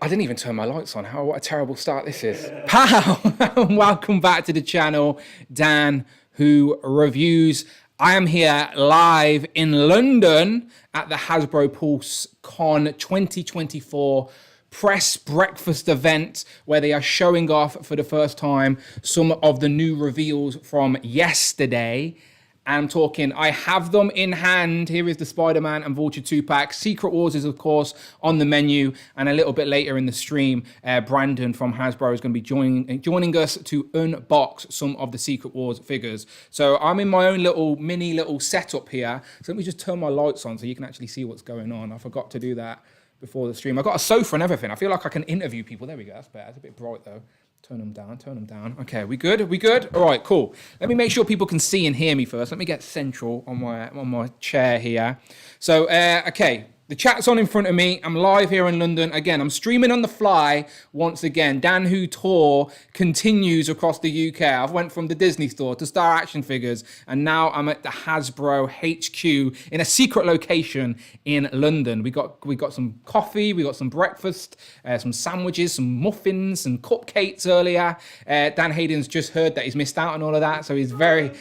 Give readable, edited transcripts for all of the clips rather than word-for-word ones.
I didn't even turn my lights on. What a terrible start this is. Pow! Welcome back to the channel, Dan, who reviews. I am here live in London at the Hasbro Pulse Con 2024 press breakfast event where they are showing off for the first time some of the new reveals from yesterday. I'm talking, I have them in hand. Here is the Spider-Man and Vulture 2-pack. Secret Wars is, of course, on the menu. And a little bit later in the stream, Brandon from Hasbro is going to be joining us to unbox some of the Secret Wars figures. So I'm in my own mini little setup here. So let me just turn my lights on so you can actually see what's going on. I forgot to do that before the stream. I've got a sofa and everything. I feel like I can interview people. There we go. That's better. It's a bit bright, though. Turn them down. Okay, we good? We good? All right, cool. Let me make sure people can see and hear me first. Let me get central on my chair here. So, okay. The chat's on in front of me. I'm live here in London. Again, I'm streaming on the fly once again. Dan Who Tour continues across the UK. I've went from the Disney store to Star Action Figures, and now I'm at the Hasbro HQ in a secret location in London. We got some coffee, we got some breakfast, some sandwiches, some muffins, and cupcakes earlier. Dan Hayden's just heard that he's missed out on all of that, so he's very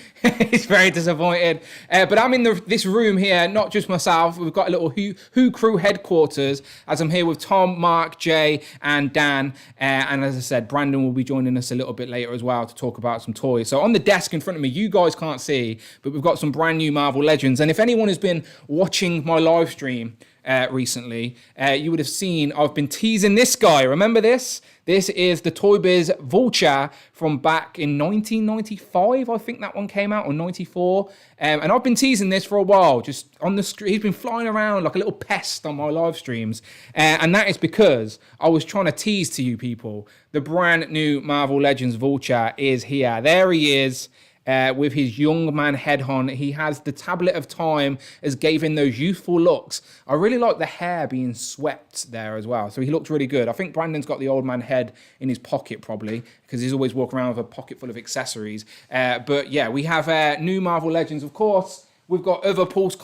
he's very disappointed. But I'm in this room here, not just myself. We've got a little Who Crew headquarters, as I'm here with Tom, Mark, Jay, and Dan. And as I said, Brandon will be joining us a little bit later as well to talk about some toys. So on the desk in front of me, you guys can't see, but we've got some brand new Marvel Legends. And if anyone has been watching my live stream recently, you would have seen I've been teasing this guy. Remember this? This is the Toy Biz Vulture from back in 1995. I think that one came out, or 94. And I've been teasing this for a while, just on the street. He's been flying around like a little pest on my live streams. And that is because I was trying to tease to you people. The brand new Marvel Legends Vulture is here. There he is. With his young man head on. He has the tablet of time as gave him those youthful looks. I really like the hair being swept there as well. So he looks really good. I think Brandon's got the old man head in his pocket probably because he's always walking around with a pocket full of accessories. But yeah, we have new Marvel Legends, of course. We've got other Pulse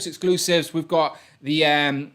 exclusives. We've got the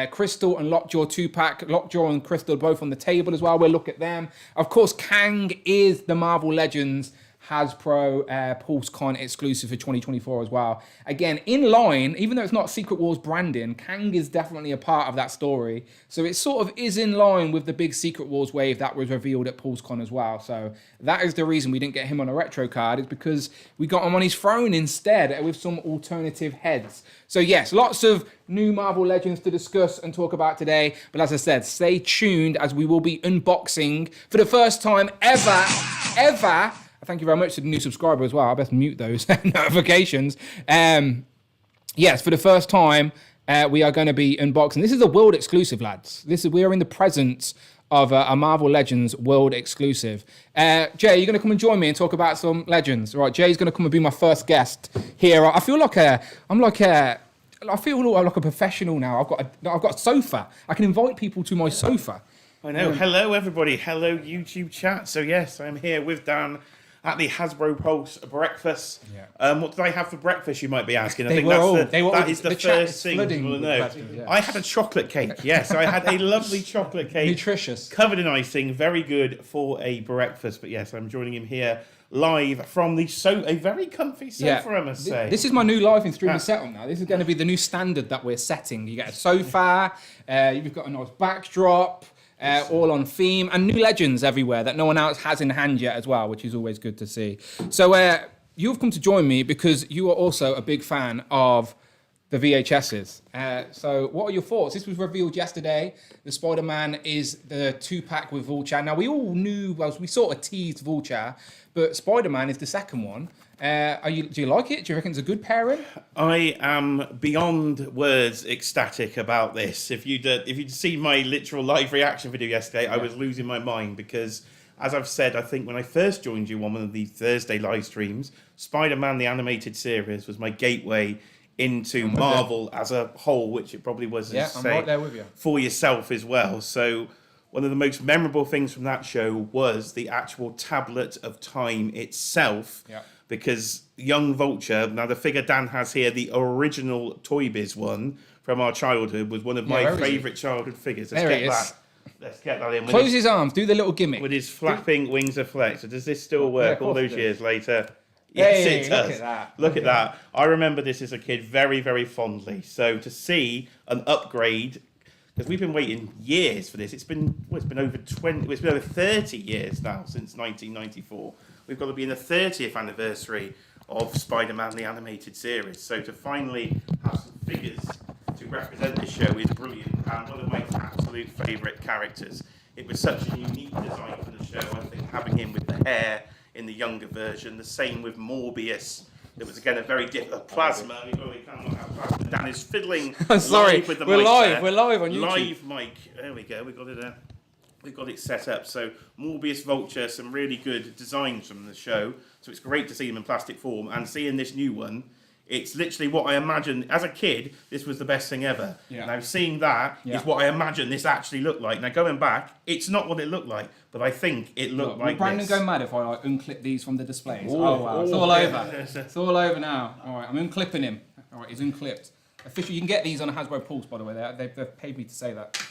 Crystal and Lockjaw 2-pack. Lockjaw and Crystal both on the table as well. We'll look at them. Of course, Kang is the Marvel Legends Hasbro PulseCon exclusive for 2024 as well. Again, in line, even though it's not Secret Wars branding, Kang is definitely a part of that story. So it sort of is in line with the big Secret Wars wave that was revealed at PulseCon as well. So that is the reason we didn't get him on a retro card, is because we got him on his throne instead with some alternative heads. So yes, lots of new Marvel Legends to discuss and talk about today. But as I said, stay tuned as we will be unboxing for the first time ever. Thank you very much to the new subscriber as well. I best mute those notifications. Yes, for the first time, we are going to be unboxing. This is a world exclusive, lads. We are in the presence of a Marvel Legends world exclusive. Jay, you're going to come and join me and talk about some Legends. Right, Jay's going to come and be my first guest here. I feel like I'm like a professional now. I've got a sofa. I can invite people to my sofa. I know. Hello, everybody. Hello, YouTube chat. So yes, I'm here with Dan at the Hasbro Pulse breakfast. Yeah. What did I have for breakfast, you might be asking? I think that is the first thing you want to know. Yeah. I had a chocolate cake. Yes, I had a lovely chocolate cake. Nutritious. Covered in icing. Very good for a breakfast. But yes, I'm joining him here live from a very comfy sofa, I must say. This is my new live in streaming setup now. This is going to be the new standard that we're setting. You get a sofa, you've got a nice backdrop, all on theme, and new Legends everywhere that no one else has in hand yet as well, which is always good to see. So you've come to join me because you are also a big fan of the VHSs. So what are your thoughts? This was revealed yesterday. The Spider-Man is the 2-pack with Vulture. Now, we all knew, well, we sort of teased Vulture, but Spider-Man is the second one. Do you like it? Do you reckon it's a good pairing? I am beyond words ecstatic about this. If you'd seen my literal live reaction video yesterday, I was losing my mind because, as I've said, I think when I first joined you on one of the Thursday live streams, Spider-Man the animated series was my gateway into Marvel as a whole, which it probably was, I'm right there with you, for yourself as well. So one of the most memorable things from that show was the actual tablet of time itself. Yeah. Because young Vulture, now the figure Dan has here, the original Toy Biz one from our childhood, was one of my favourite childhood figures. Let's Let's get that in. Close his arms. Do the little gimmick. With his flapping wings of flex. So does this still work all those years later? Yes, It does. Look at that. Look at that. I remember this as a kid very, very fondly. So to see an upgrade, because we've been waiting years for this. It's been over 30 years now since 1994. We've got to be in the 30th anniversary of Spider-Man the animated series. So to finally have some figures to represent this show is brilliant, and one of my absolute favourite characters. It was such a unique design for the show. I think having him with the hair in the younger version, the same with Morbius. It was again a very different plasma. We cannot have plasma. Dan is fiddling. Sorry, live with the we're mic live. there. We're live on YouTube. Live mic. There we go. We've got it set up. So Morbius, Vulture, some really good designs from the show. So it's great to see them in plastic form, and seeing this new one. It's literally what I imagined as a kid. This was the best thing ever. Yeah. Now seeing that is what I imagined this actually looked like. Now going back, it's not what it looked like, but I think it looked like Brandon this. go mad if I unclip these from the displays. Ooh, wow, it's all yeah. over. It's all over now. All right, I'm unclipping him. All right, he's unclipped. Officially, you can get these on a Hasbro Pulse, by the way. They've paid me to say that.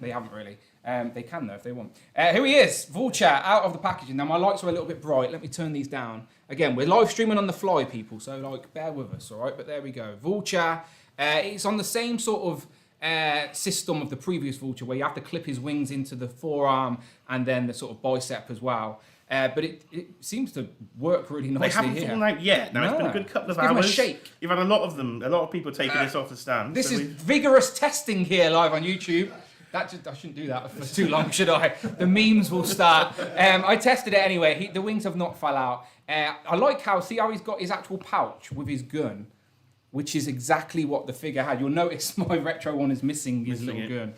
They haven't really. They can though if they want. Here he is, Vulture, out of the packaging. Now my lights are a little bit bright. Let me turn these down. Again, we're live streaming on the fly, people, so like bear with us, all right? But there we go. Vulture. It's on the same sort of system of the previous Vulture, where you have to clip his wings into the forearm and then the sort of bicep as well. But it seems to work really nicely. They haven't fallen out yet. Now it's been a good couple of Give them hours. a shake. You've had a lot of them. A lot of people taking this off the stand. This so is vigorous testing here live on YouTube. I shouldn't do that for too long, should I? The memes will start. I tested it anyway. The wings have not fell out. I like how he's got his actual pouch with his gun, which is exactly what the figure had. You'll notice my retro one is missing his little gun.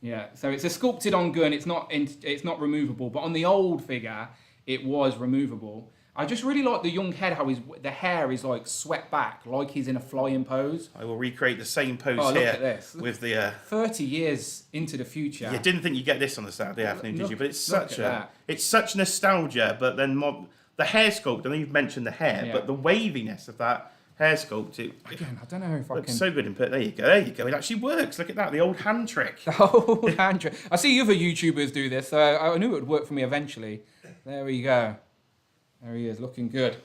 Yeah, so it's a sculpted on gun. It's not removable, but on the old figure, it was removable. I just really like the young head, how the hair is like swept back, like he's in a flying pose. I will recreate the same pose look here at this. with the 30 years into the future. You didn't think you'd get this on a Saturday afternoon, did you? But it's that. such nostalgia. But then the hair sculpt. I know you've mentioned the hair, but the waviness of that hair sculpt. Again, I don't know if I looks can. so good in There you go. There you go. It actually works. Look at that. The old hand trick. Oh, Andrew. I see other YouTubers do this, so I knew it would work for me eventually. There we go. There he is, looking good.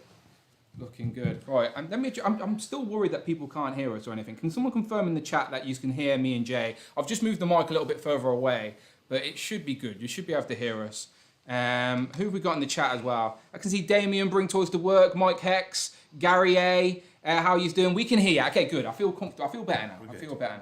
Looking good. Right, I'm still worried that people can't hear us or anything. Can someone confirm in the chat that you can hear me and Jay? I've just moved the mic a little bit further away, but it should be good. You should be able to hear us. Who have we got in the chat as well? I can see Damien, Bring Toys to Work, Mike Hex, Gary A. How are you doing? We can hear you. Okay, good. I feel comfortable. I feel better now. I feel better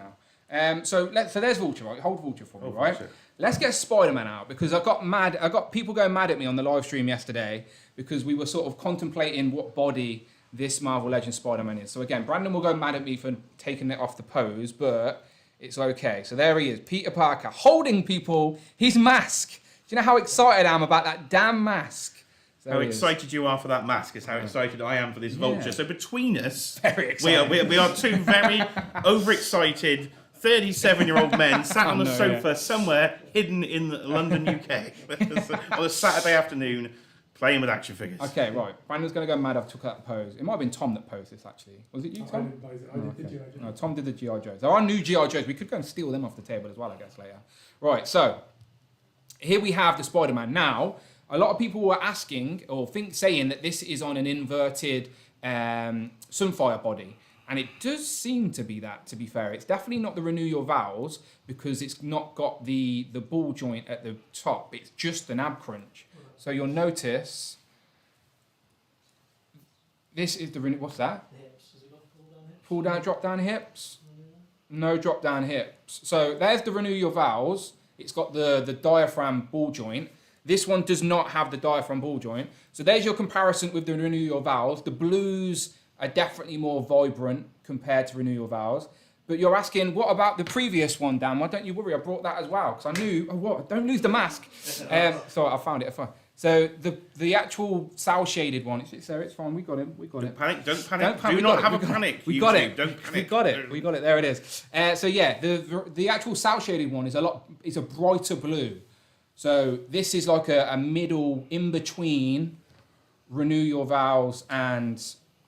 now. So there's Vulture, right? Hold Vulture for me, right? Vulture. Let's get Spider-Man out, because I got people going mad at me on the live stream yesterday because we were sort of contemplating what body this Marvel Legends Spider-Man is. So again, Brandon will go mad at me for taking it off the pose, but it's okay. So there he is, Peter Parker, holding people his mask. Do you know how excited I am about that damn mask? So how excited you are for that mask is how excited I am for this Vulture. Yeah. So between us, very excited. we are two very overexcited 37-year-old men sat on a sofa somewhere hidden in London, UK on a Saturday afternoon playing with action figures. Okay, right. Brandon's going to go mad. I've took that pose. It might have been Tom that posed this, actually. Was it you, Tom? I did the G.I. Joe. No, Tom did the G.I. Joes. There are new G.I. Joes. We could go and steal them off the table as well, I guess, later. Right, so here we have the Spider-Man. Now, a lot of people were asking or saying that this is on an inverted Sunfire body. And it does seem to be that, to be fair. It's definitely not the Renew Your Vows, because it's not got the ball joint at the top. It's just an ab crunch. So you'll notice, this is the Renew, what's that? The hips. Has it got pull down hips? Pull down, drop down hips? No drop down hips. So there's the Renew Your Vows. It's got the diaphragm ball joint. This one does not have the diaphragm ball joint. So there's your comparison with the Renew Your Vows. The blues are definitely more vibrant compared to Renew Your Vows. But you're asking, what about the previous one, Dan? Why don't you worry? I brought that as well, because I knew, don't lose the mask. Sorry, I found it. So the actual cell-shaded one, it's fine, we got him. Don't panic. Do not have a panic. We got it. Don't panic. We got it, there it is. So yeah, the actual cell-shaded one is a brighter blue. So this is like a middle, in-between Renew Your Vows and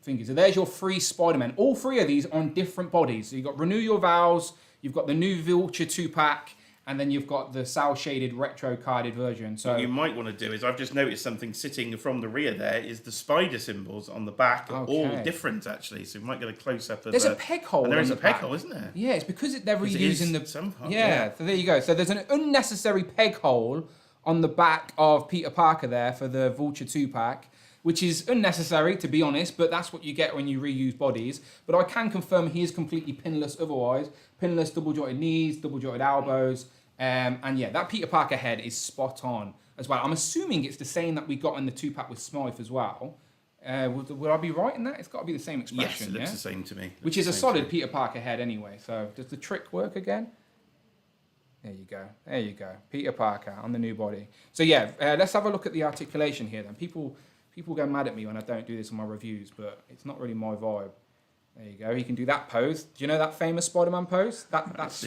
fingers. So there's your three Spider-Man. All three of these are on different bodies. So you've got Renew Your Vows, you've got the new Vulture 2-pack, and then you've got the cell shaded retro carded version. So What you might want to do is, I've just noticed something sitting from the rear there, is the spider symbols on the back are all Okay. different, actually. So we might get a close-up of there's a peg hole. And there is on a the peg back. hole, isn't there? Yeah, it's because they're Because it reusing is the. somehow, Yeah, so there you go. So there's an unnecessary peg hole on the back of Peter Parker there for the Vulture 2-pack, which is unnecessary, to be honest, but that's what you get when you reuse bodies. But I can confirm he is completely pinless otherwise. Pinless, double-jointed knees, double-jointed elbows. And yeah, that Peter Parker head is spot on as well. I'm assuming it's the same that we got in the 2-pack with Smythe as well. Would I be right in that? It's got to be the same Yes, expression, it looks yeah? the same to me. Which is a solid Peter Parker head anyway. So does the trick work again? There you go. There you go. Peter Parker on the new body. So yeah, let's have a look at the articulation here then. People get mad at me when I don't do this in my reviews, but it's not really my vibe. There you go. He can do that pose. Do you know that famous Spider-Man pose? That's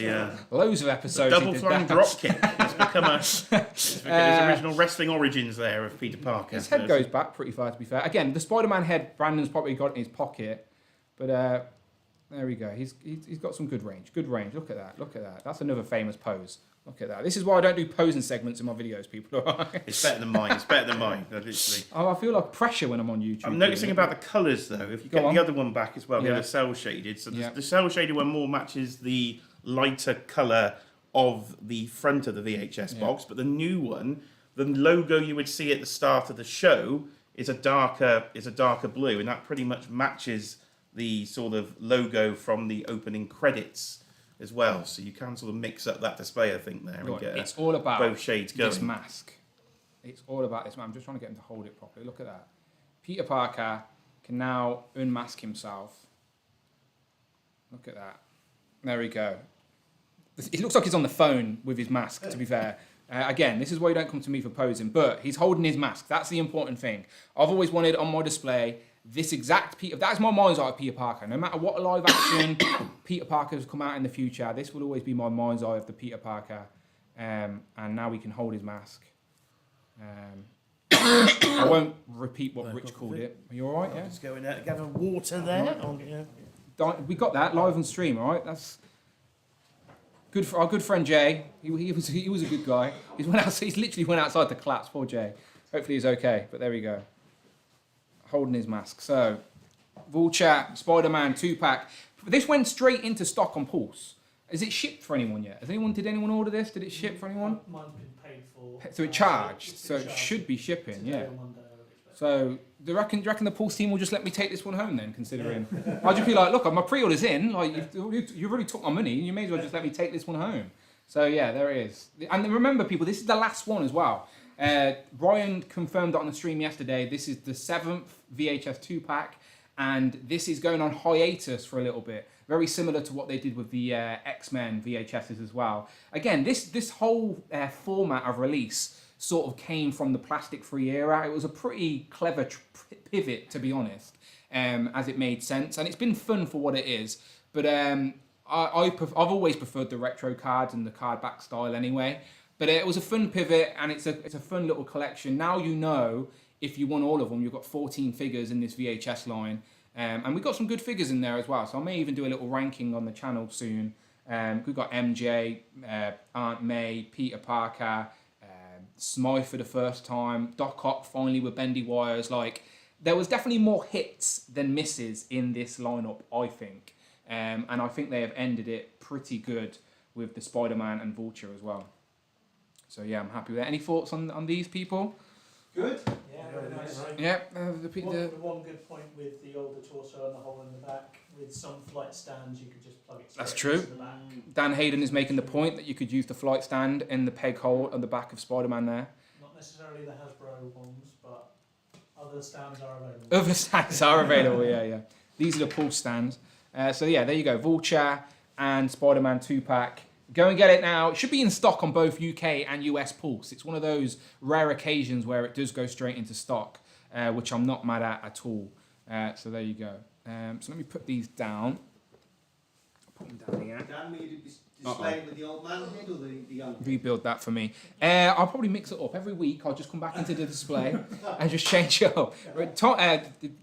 loads of episodes. Double flying drop kick. It's become his original wrestling origins there of Peter Parker. His head goes back pretty far, to be fair. Again, the Spider-Man head, Brandon's probably got in his pocket, but there we go. He's got some good range. Good range. Look at that. Look at that. That's another famous pose. Look at that. This is why I don't do posing segments in my videos, people. It's better than mine. It's better than mine. Literally. Oh, I feel like pressure when I'm on YouTube. I'm noticing about the colours though. If you get the other one back as well, the other cell shaded. So the cell shaded one more matches the lighter colour of the front of the VHS box, but the new one, the logo you would see at the start of the show is a darker blue, and that pretty much matches the sort of logo from the opening credits as well. So you can sort of mix up that display, I think, there, and get it's all about both shades going. this mask. It's all about this mask. I'm just trying to get him to hold it properly. Look at that. Peter Parker can now unmask himself. Look at that. There we go. It looks like he's on the phone with his mask, to be fair. Again, this is why you don't come to me for posing, but he's holding his mask. That's the important thing. I've always wanted on my display this exact Peter. That's my mind's eye of Peter Parker. No matter what live action Peter Parker has come out in the future, this will always be my mind's eye of the Peter Parker. And now we can hold his mask. I won't repeat what Rich called it. Are you all right? Yeah. Just going out, gather water there. We got that live on stream. All right. That's good for our good friend Jay. He was a good guy. He's literally went outside to collapse. Poor Jay. Hopefully he's okay. But there we go. Holding his mask. So, Vulture, Spider-Man 2-pack. This went straight into stock on Pulse. Is it shipped for anyone yet? Did anyone order this? Did it ship for anyone? Mine's been paid for. So it charged. So it should be shipping, yeah. So do you reckon the Pulse team will just let me take this one home then, considering? I'll just be like, look, my pre-order's in. Like you've already took my money. You may as well just let me take this one home. So yeah, there it is. And remember, people, this is the last one as well. Ryan confirmed it on the stream yesterday. This is the 7th VHS 2-pack, and this is going on hiatus for a little bit. Very similar to what they did with the X-Men VHSs as well. Again, this whole format of release sort of came from the plastic-free era. It was a pretty clever pivot, to be honest, as it made sense, and it's been fun for what it is. But I've always preferred the retro cards and the card back style anyway. But it was a fun pivot, and it's a fun little collection. Now you know, if you want all of them, you've got 14 figures in this VHS line. And we've got some good figures in there as well. So I may even do a little ranking on the channel soon. We've got MJ, Aunt May, Peter Parker, Smythe for the first time, Doc Ock finally with bendy wires. Like, there was definitely more hits than misses in this lineup, I think. And I think they have ended it pretty good with the Spider-Man and Vulture as well. So yeah, I'm happy with that. Any thoughts on these people? Good. Yeah, very nice. Yeah. One good point with the older torso and the hole in the back. With some flight stands, you could just plug it straight That's true. into the back. Dan Hayden is making the point that you could use the flight stand in the peg hole on the back of Spider-Man there. Not necessarily the Hasbro ones, but other stands are available. Other stands are available, yeah. These are the Pulse stands. So yeah, there you go. Vulture and Spider-Man 2-pack. Go and get it now. It should be in stock on both UK and US Pulse. It's one of those rare occasions where it does go straight into stock, which I'm not mad at all. So there you go. So let me put these down. put them down here. Dan, will you display it with the old man head or the young head? Rebuild that for me. I'll probably mix it up every week. I'll just come back into the display and just change it up.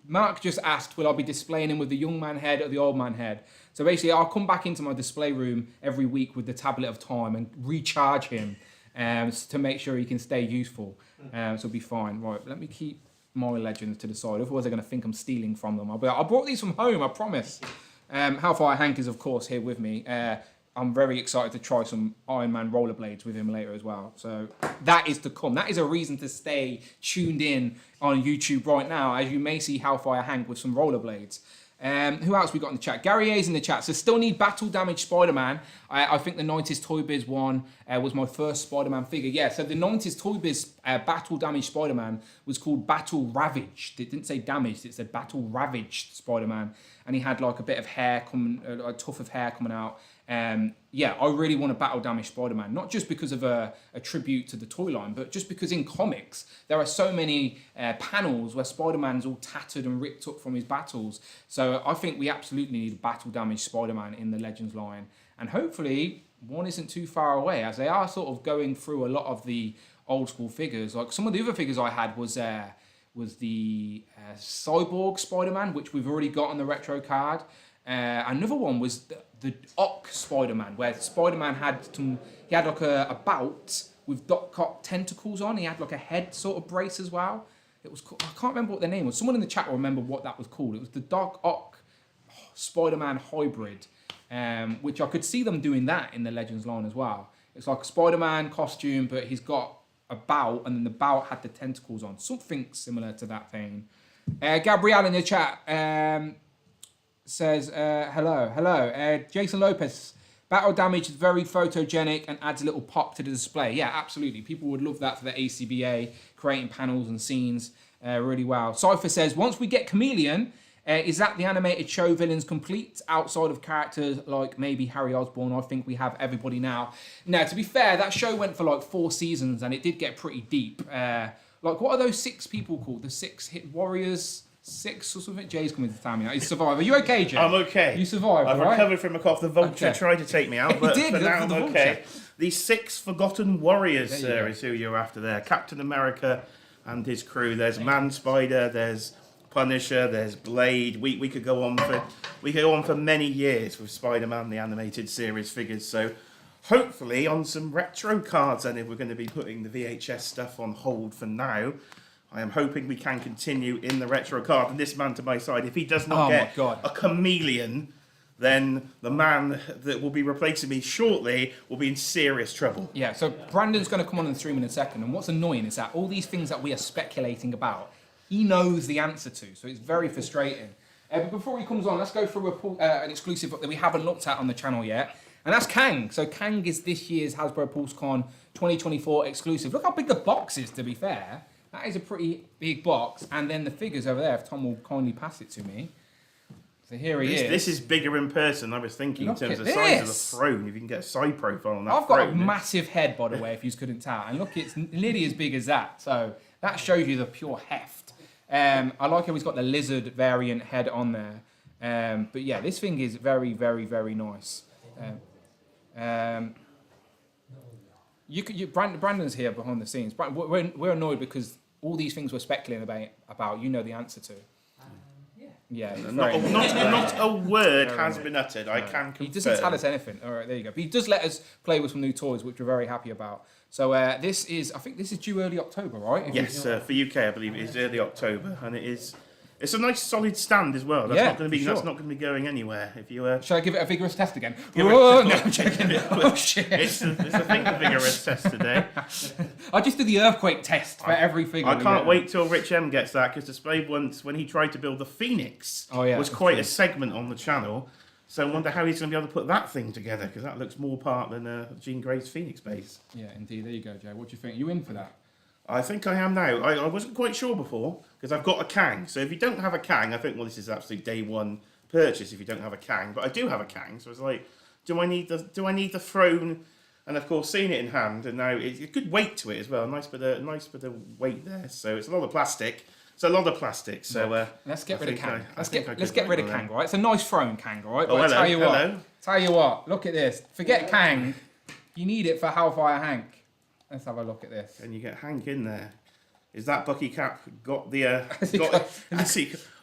Mark just asked, will I be displaying him with the young man head or the old man head? So basically, I'll come back into my display room every week with the tablet of time and recharge him to make sure he can stay useful. So it'll be fine. Right, let me keep my legends to the side. Otherwise, they're going to think I'm stealing from them. I brought these from home, I promise. Hellfire Hank is, of course, here with me. I'm very excited to try some Iron Man rollerblades with him later as well. So that is to come. That is a reason to stay tuned in on YouTube right now, as you may see Hellfire Hank with some rollerblades. Who else we got in the chat? Gary A's in the chat. So still need Battle Damage Spider-Man. I think the 90s Toy Biz one was my first Spider-Man figure. Yeah, so the 90s Toy Biz Battle Damage Spider-Man was called Battle Ravaged. It didn't say damaged, it said Battle Ravaged Spider-Man. And he had like a bit of hair coming, a tuft of hair coming out. Yeah, I really want a Battle Damage Spider-Man, not just because of a tribute to the toy line, but just because in comics there are so many panels where Spider-Man's all tattered and ripped up from his battles. So I think we absolutely need a Battle Damage Spider-Man in the Legends line, and hopefully one isn't too far away, as they are sort of going through a lot of the old school figures. Like some of the other figures I had was the Cyborg Spider-Man, which we've already got on the retro card. Another one was the Ock Spider-Man, where Spider-Man had like a bout with Doc Ock tentacles on. He had like a head sort of brace as well. It was called, I can't remember what the name was. Someone in the chat will remember what that was called. It was the Doc Ock Spider-Man hybrid, which I could see them doing that in the Legends line as well. It's like a Spider-Man costume, but he's got a bout, and then the bout had the tentacles on. Something similar to that thing. Gabrielle in the chat says, hello. Jason Lopez, Battle Damage is very photogenic and adds a little pop to the display. Yeah, absolutely. People would love that for the ACBA, creating panels and scenes really well. Cypher says, once we get Chameleon, is that the animated show villains complete outside of characters like maybe Harry Osborn? I think we have everybody now. Now, to be fair, that show went for like 4 seasons and it did get pretty deep. Like, what are those 6 people called? The 6 Hit Warriors? 6 or something? Jay's coming to tell me now. He's survived. Are you okay, Jay? I'm okay. You survived, I've recovered from a cough. The vulture tried to take me out, but did, for now I'm the okay. The 6 Forgotten Warriors, sir, is who you're after there. Captain America and his crew. There's Man Spider, there's Punisher, there's Blade. We could go on for many years with Spider-Man, the animated series figures. So hopefully on some retro cards, and if we're going to be putting the VHS stuff on hold for now, I am hoping we can continue in the retro card. And this man to my side, if he does not get a Chameleon, then the man that will be replacing me shortly will be in serious trouble. Yeah, so Brandon's going to come on in the stream in a second. And what's annoying is that all these things that we are speculating about, he knows the answer to. So it's very frustrating. But before he comes on, let's go through an exclusive that we haven't looked at on the channel yet. And that's Kang. So Kang is this year's Hasbro PulseCon 2024 exclusive. Look how big the box is, to be fair. That is a pretty big box. And then the figures over there, if Tom will kindly pass it to me. So here he is. This is bigger in person, I was thinking, in terms of the size of the throne. If you can get a side profile on that I've got a massive head, by the way, if you couldn't tell. And look, it's nearly as big as that. So that shows you the pure heft. I like how he's got the lizard variant head on there. But yeah, this thing is very, very, very nice. Brandon's here behind the scenes. We're annoyed because all these things we're speculating about, you know the answer to. Yeah. Not a word has been uttered. I can confirm. He doesn't tell us anything. All right, there you go. But he does let us play with some new toys, which we're very happy about. So I think this is due early October, right? Yes, for UK, I believe it is early October, and it's a nice solid stand as well. That's not going to be going anywhere. If you shall I give it a vigorous test again? No, I'm joking. Oh shit! It's a vigorous test today. I just did the earthquake test for every figure. I can't wait till Rich M gets that, because displayed once when he tried to build the Phoenix. Was quite a segment on the channel. So I wonder how he's going to be able to put that thing together, because that looks more part than Jean Grey's Phoenix base. Yeah, indeed. There you go, Jay. What do you think? Are you in for that? I think I am now. I wasn't quite sure before, because I've got a Kang. So if you don't have a Kang, I think, well, this is absolute day one purchase if you don't have a Kang. But I do have a Kang, so I was like, do I need the throne? And of course, seeing it in hand, and now it's a good weight to it as well. A nice bit of weight there. So it's a lot of plastic. So let's get rid of Kang. Let's get rid of Kang, right? It's a nice throne, Kang, right? Oh, but hello. Tell you what, look at this. Forget Kang. You need it for Hellfire Hank. Let's have a look at this. And you get Hank in there. Is that Bucky Cap got the...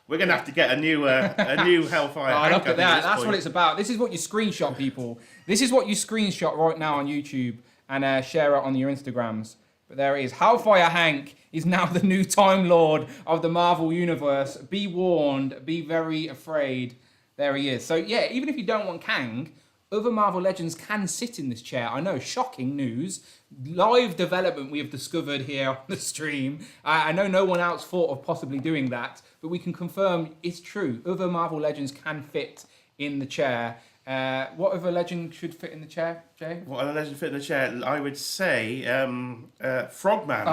we're going to have to get a new Hellfire Hank. Look at that. That's what it's about. This is what you screenshot, people. This is what you screenshot right now on YouTube and share it on your Instagrams. But there it is. Hellfire Hank is now the new Time Lord of the Marvel Universe. Be warned. Be very afraid. There he is. So yeah, even if you don't want Kang, other Marvel Legends can sit in this chair. I know, shocking news. Live development we have discovered here on the stream. I know no one else thought of possibly doing that, but we can confirm it's true. Other Marvel Legends can fit in the chair. What other legend should fit in the chair, Jay? What other legend fit in the chair? I would say Frogman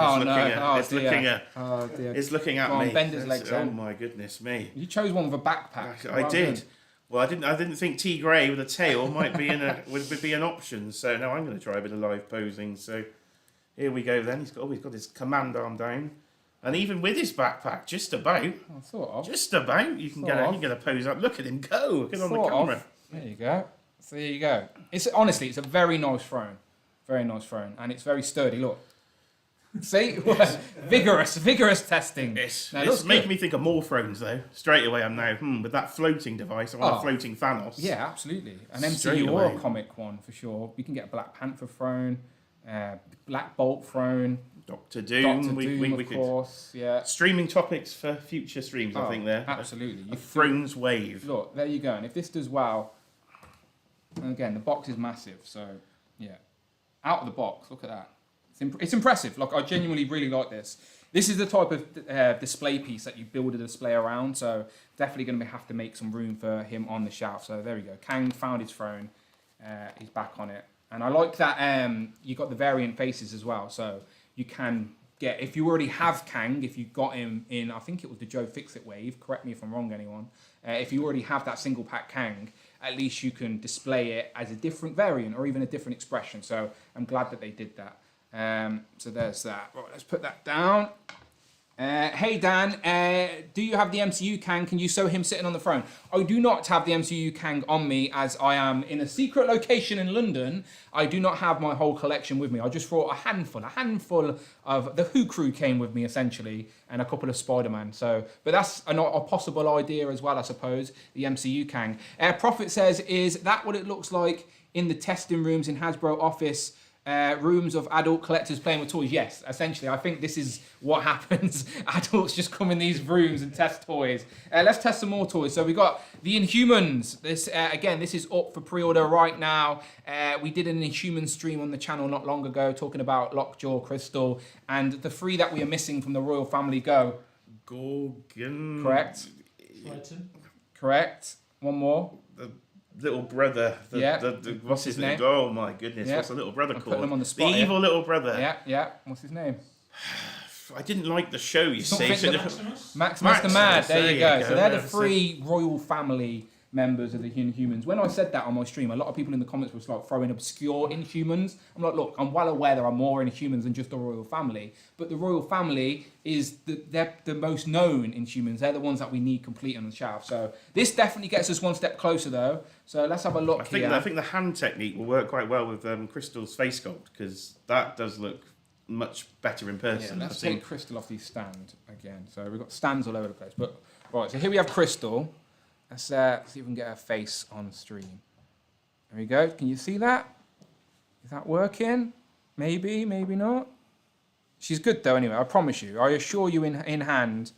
is looking at me. Bend his legs oh my goodness me! You chose one with a backpack. I did. Well, I didn't think T Grey with a tail might be would be an option. So now I'm going to try a bit of live posing. So here we go. Then he's got his command arm down, and even with his backpack, just about, you can get a pose up. Look at him go! Get on the camera. There you go. So there you go. It's honestly, it's a very nice throne, and it's very sturdy. Look. See, vigorous testing. Yes, it's making me think of more thrones though. Straight away, I'm now with that floating device. I want a floating Thanos. Yeah, absolutely. An MCU or a comic one for sure. We can get a Black Panther throne, Black Bolt throne, Doctor Doom. Of course. Yeah. Streaming topics for future streams. I think there. Absolutely. A thrones wave. Look, there you go. And if this does well, and again the box is massive. So yeah, out of the box. Look at that. It's impressive. Like, I genuinely really like this. This is the type of display piece that you build a display around. So definitely going to have to make some room for him on the shelf. So there we go. Kang found his throne. He's back on it. And I like that you got the variant faces as well. So you can get, if you already have Kang, if you got him in, I think it was the Joe Fixit wave. Correct me if I'm wrong, anyone. If you already have that single pack Kang, at least you can display it as a different variant or even a different expression. So I'm glad that they did that. So there's that. Right, let's put that down. Hey Dan, do you have the MCU Kang? Can you show him sitting on the throne? I do not have the MCU Kang on me as I am in a secret location in London. I do not have my whole collection with me. I just brought a handful of the Who crew came with me essentially, and a couple of Spider-Man. So, but that's a possible idea as well, I suppose. The MCU Kang. Prophet says, is that what it looks like in the testing rooms in Hasbro office? Rooms of adult collectors playing with toys. Yes, essentially, I think this is what happens. Adults just come in these rooms and test toys. Let's test some more toys. So we got the Inhumans. This again, this is up for pre-order right now. We did an Inhuman stream on the channel not long ago, talking about Lockjaw, Crystal, and the three that we are missing from the royal family go. Gorgon. Correct. Titan. Correct. One more. Little brother. What's his name? Oh my goodness! Yeah. What's the little brother called? Putting him on the spot. The evil little brother. Yeah. What's his name? I didn't like the show. You see, Maximus the Mad. There you go. So they're the three royal family members of the Inhumans. When I said that on my stream, a lot of people in the comments were like throwing obscure Inhumans. I'm like, look, I'm well aware there are more Inhumans than just the royal family, but the royal family is they're the most known Inhumans. They're the ones that we need complete on the shelf. So this definitely gets us one step closer, though. So let's have a look here. I think the hand technique will work quite well with Crystal's face sculpt, because that does look much better in person. Yeah, let's take Crystal off these stand again. So we've got stands all over the place. But right, so here we have Crystal. Let's see if we can get her face on stream. There we go. Can you see that? Is that working? Maybe, maybe not. She's good though anyway, I promise you. I assure you in hand,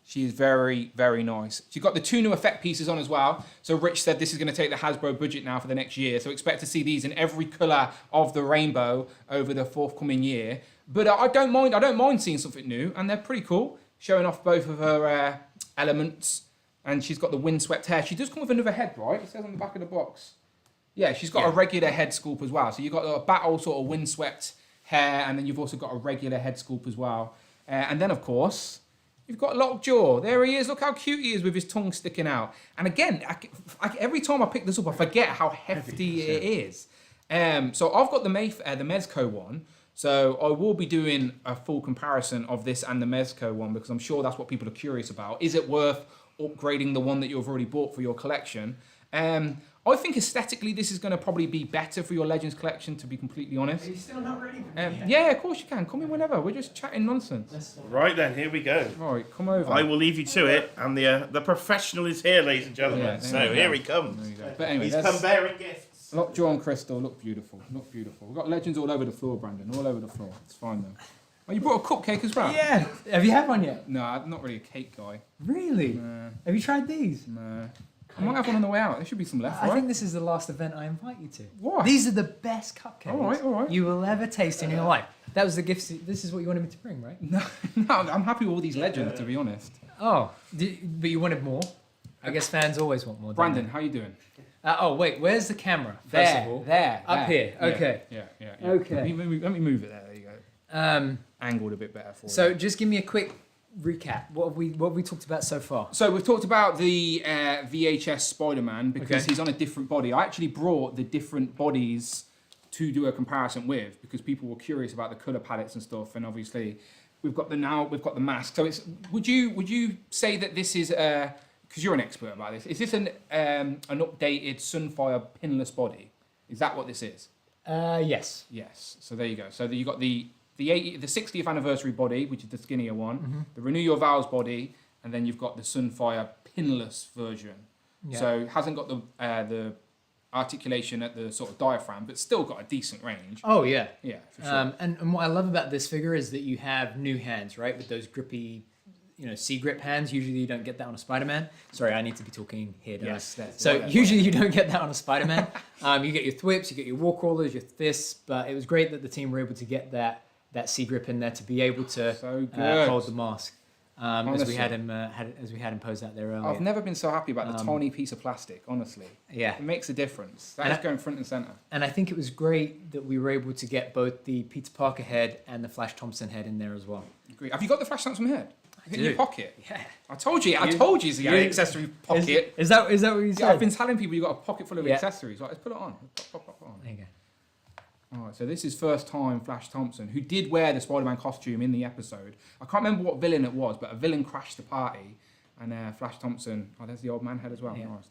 she's very, very nice. She's got the two new effect pieces on as well. So Rich said this is going to take the Hasbro budget now for the next year. So expect to see these in every colour of the rainbow over the forthcoming year. But I don't mind seeing something new, and they're pretty cool. Showing off both of her elements. And she's got the windswept hair. She does come with another head, right? It says on the back of the box. Yeah, she's got a regular head sculpt as well. So you've got a battle sort of windswept hair, and then you've also got a regular head sculpt as well. And then, of course, you've got Lockjaw. There he is. Look how cute he is with his tongue sticking out. And again, every time I pick this up, I forget how hefty it is. So I've got the Mezco one. So I will be doing a full comparison of this and the Mezco one, because I'm sure that's what people are curious about. Is it worth upgrading the one that you've already bought for your collection. I think aesthetically this is going to probably be better for your Legends collection, to be completely honest. Are you still not ready for me? Yeah, of course you can. Come in whenever. We're just chatting nonsense. Right then, here we go. All right, come over. I will leave you to it, and the professional is here, ladies and gentlemen. Yeah, so there you here go. he comes. There you go. But anyway, He's there's come bearing gifts. Lockjaw and Crystal. Look beautiful. Look beautiful. We've got Legends all over the floor, Brandon. All over the floor. It's fine though. Oh, you brought a cupcake as well? Yeah. Have you had one yet? No, I'm not really a cake guy. Really? Nah, Have you tried these? nah. I might have one on the way out. There should be some left, I right? think this is the last event I invite you to. Why? These are the best cupcakes All right. you will ever taste in your life. That was the gift. This is what you wanted me to bring, right? No, I'm happy with all these Legends, to be honest. Oh, but you wanted more. I guess fans always want more. don't Brandon, they? how you doing? Oh wait, where's the camera? First There, of all, there. Up here, Yeah, okay. Yeah. Okay. Let me move it there. There you go. Angled a bit better for you. So just give me a quick recap. What have we talked about so far? So we've talked about the VHS Spider-Man because Okay. he's on a different body. I actually brought the different bodies to do a comparison with because people were curious about the color palettes and stuff. And obviously, we've got the mask. So would you say that this is because you're an expert about this? Is this an updated Sunfire pinless body? Is that what this is? Yes. Yes. So there you go. So you got the 60th anniversary body, which is the skinnier one, the Renew Your Vows body, and then you've got the Sunfire pinless version. Yeah. So it hasn't got the articulation at the sort of diaphragm, but still got a decent range. Oh yeah. Yeah, for sure. And what I love about this figure is that you have new hands, right? With those grippy, C-grip hands. Usually you don't get that on a Spider-Man. Sorry, I need to be talking here, don't Yes, I? that's So right. usually you don't get that on a Spider-Man. You get your thwips, you get your war crawlers, your fists, but it was great that the team were able to get that C-grip in there to be able to So good. hold the mask. As Honestly. we had him posed out there earlier. I've never been so happy about the tiny piece of plastic, honestly. Yeah. It makes a difference. That And is going front and center. And I think it was great that we were able to get both the Peter Parker head and the Flash Thompson head in there as well. Agree. Have you got the Flash Thompson head? In do. your pocket? Yeah. I told you he had an accessory pocket. Is that what you said? Yeah, I've been telling people you've got a pocket full of Yeah. accessories. Like, let's put it on. Pop on. There you go. All right, so this is first time Flash Thompson, who did wear the Spider-Man costume in the episode. I can't remember what villain it was, but a villain crashed the party, and Flash Thompson. Oh, there's the old man head as well. Yeah. Nice.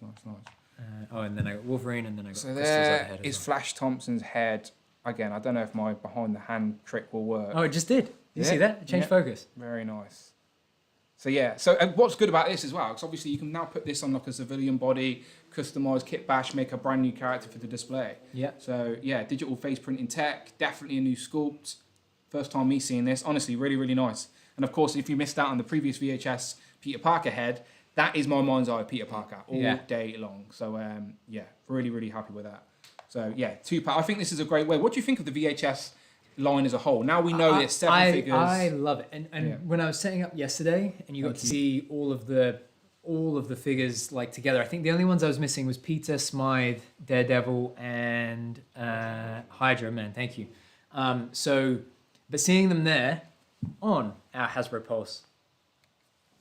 And then I got Wolverine, and then I got So Crystal's other there head as is well. Flash Thompson's head. Again, I don't know if my behind the hand trick will work. Oh, it just did. You Yeah. see that? It changed Yeah. focus. Very nice. So yeah, so and what's good about this as well, because obviously you can now put this on like a civilian body, customize kit bash, make a brand new character for the display. Yeah. So yeah, digital face printing tech, definitely a new sculpt. First time me seeing this, honestly, really, really nice. And of course, if you missed out on the previous VHS Peter Parker head, that is my mind's eye Peter Parker all Yeah. day long. So yeah, really, really happy with that. So yeah, I think this is a great way. What do you think of the VHS line as a whole? Now we know there's seven figures. I love it. And Yeah. when I was setting up yesterday, and you got to see all of the figures like together, I think the only ones I was missing was Peter, Smythe, Daredevil, and Hydra. Man, thank you. But seeing them there on our Hasbro Pulse.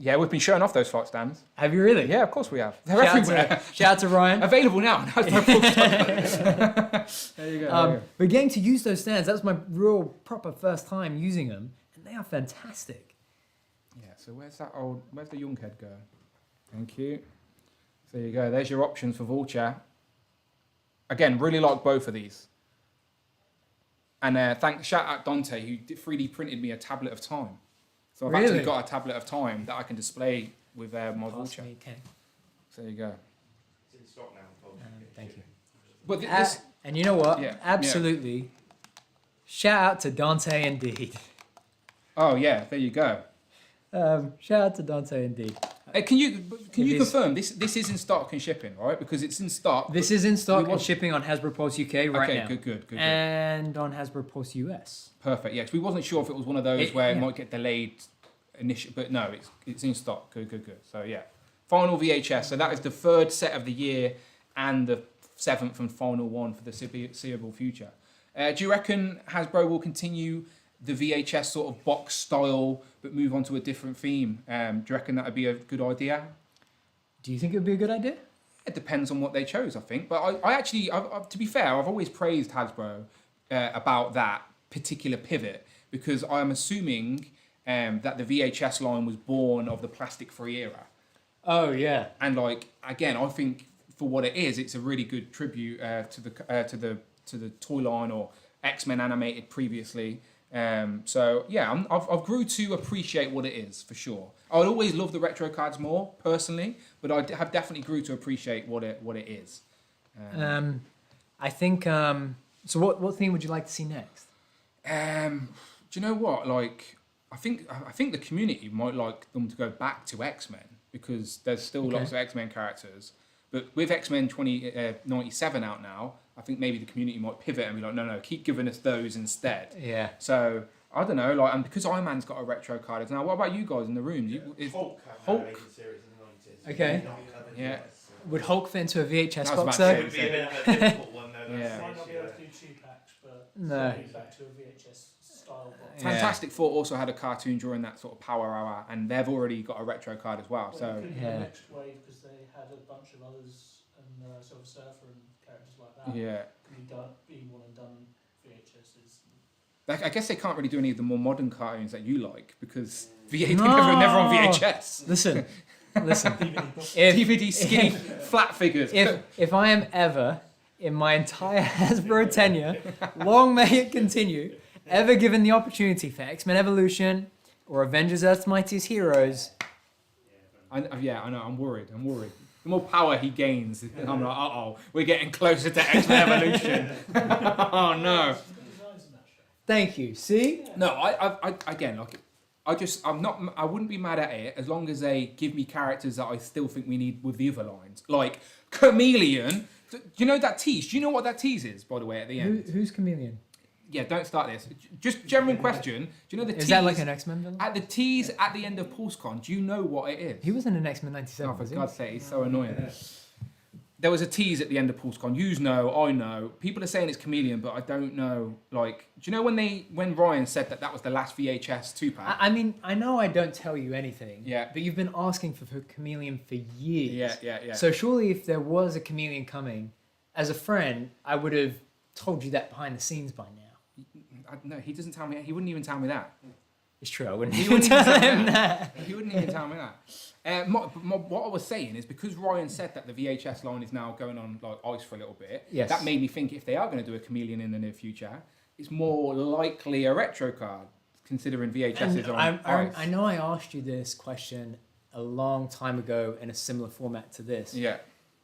Yeah, we've been showing off those flight stands. Have you really? Yeah, of course we have. They're everywhere. Shout out to Ryan. Available now. There you go. But getting to use those stands, that was my real proper first time using them, and they are fantastic. Yeah, so where's the young head go? Thank you. So there you go. There's your options for Vulture. Again, really like both of these. And shout out Dante, who 3D printed me a tablet of time. So I've actually Really? got a tablet of time that I can display with my Vulture. Okay. So there you go. It's in stock now. Thank you. But this, And you know what? Yeah, Absolutely. Shout out to Dante indeed. oh yeah, there you go. Shout out to Dante indeed. Can you It is- confirm this is in stock and shipping, right? Because it's in stock. This is in stock want- and shipping on Hasbro Pulse UK right okay, now. good. And on Hasbro Pulse US. Perfect. Yeah, 'cause we wasn't sure if it was one of those It- where it yeah. might get delayed initially, but no, it's in stock. Good. So yeah, final VHS. So that is the third set of the year and the seventh and final one for the seeable future. Do you reckon Hasbro will continue the VHS sort of box style, but move on to a different theme? Do you reckon that would be a good idea? Do you think it would be a good idea? It depends on what they chose, I think. But I actually, to be fair, I've always praised Hasbro about that particular pivot because I'm assuming that the VHS line was born of the plastic-free era. Oh yeah. And like again, I think for what it is, it's a really good tribute to the toy line or X-Men animated previously. So yeah, I've grew to appreciate what it is for sure. I would always love the retro cards more personally, but I have definitely grew to appreciate what it is. I think. So what theme would you like to see next? Do you know what? Like, I think the community might like them to go back to X-Men because there's still lots of X-Men characters. But with X-Men 2097 out now, I think maybe the community might pivot and be like, no, keep giving us those instead. Yeah. So I don't know, like, and because Iron Man's got a retro card now. What about you guys in the room? Hulk. Series in the 90s. Okay. Yeah. Would Hulk fit into a VHS I was box about to though? say. It would be a bit of a difficult one though. Yeah. Might not be able to do 2-packs, but No. certainly back to a VHS style box. Yeah. Fantastic Four also had a cartoon during that sort of power hour, and they've already got a retro card as well. Well, So it could be Yeah. the next wave because they had a bunch of others and Silver Surfer and characters like that. yeah, Could be one and done VHSs. I guess they can't really do any of the more modern cartoons that you like because VHS No. never on VHS. Listen. DVD box. DVD skinny flat figures. If I am ever in my entire Hasbro tenure, long may it continue, ever given the opportunity for X-Men Evolution or Avengers Earth's Mightiest Heroes, I know. I'm worried. The more power he gains, I'm like, we're getting closer to X-Men Evolution. Oh no. Designs in that show. thank you. See? No, I again, like, I wouldn't be mad at it as long as they give me characters that I still think we need with the other lines, like Chameleon. Do you know that tease? Do you know what that tease is, by the way, at the end? Who's Chameleon? Yeah, don't start this. Just genuine question. Do you know the tease? Is that like an X-Men villain? At the tease at the end of PulseCon, do you know what it is? He was in an X-Men 97, Oh, for was he? God's sake, he's so annoying. There was a tease at the end of PulseCon. You know, I know. People are saying it's Chameleon, but I don't know. Like, do you know when Ryan said that was the last VHS 2-pack? I mean, I know I don't tell you anything. Yeah. But you've been asking for Chameleon for years. Yeah. So surely if there was a Chameleon coming, as a friend, I would have told you that behind the scenes by now. No, he doesn't tell me. He wouldn't even tell me that. It's true, I wouldn't He even wouldn't even tell tell me him that. that. He wouldn't even tell me that. What I was saying is because Ryan said that the VHS line is now going on like ice for a little bit. Yes. That made me think if they are going to do a Chameleon in the near future, it's more likely a retro card, considering VHS is on ice. I know I asked you this question a long time ago in a similar format to this. Yeah.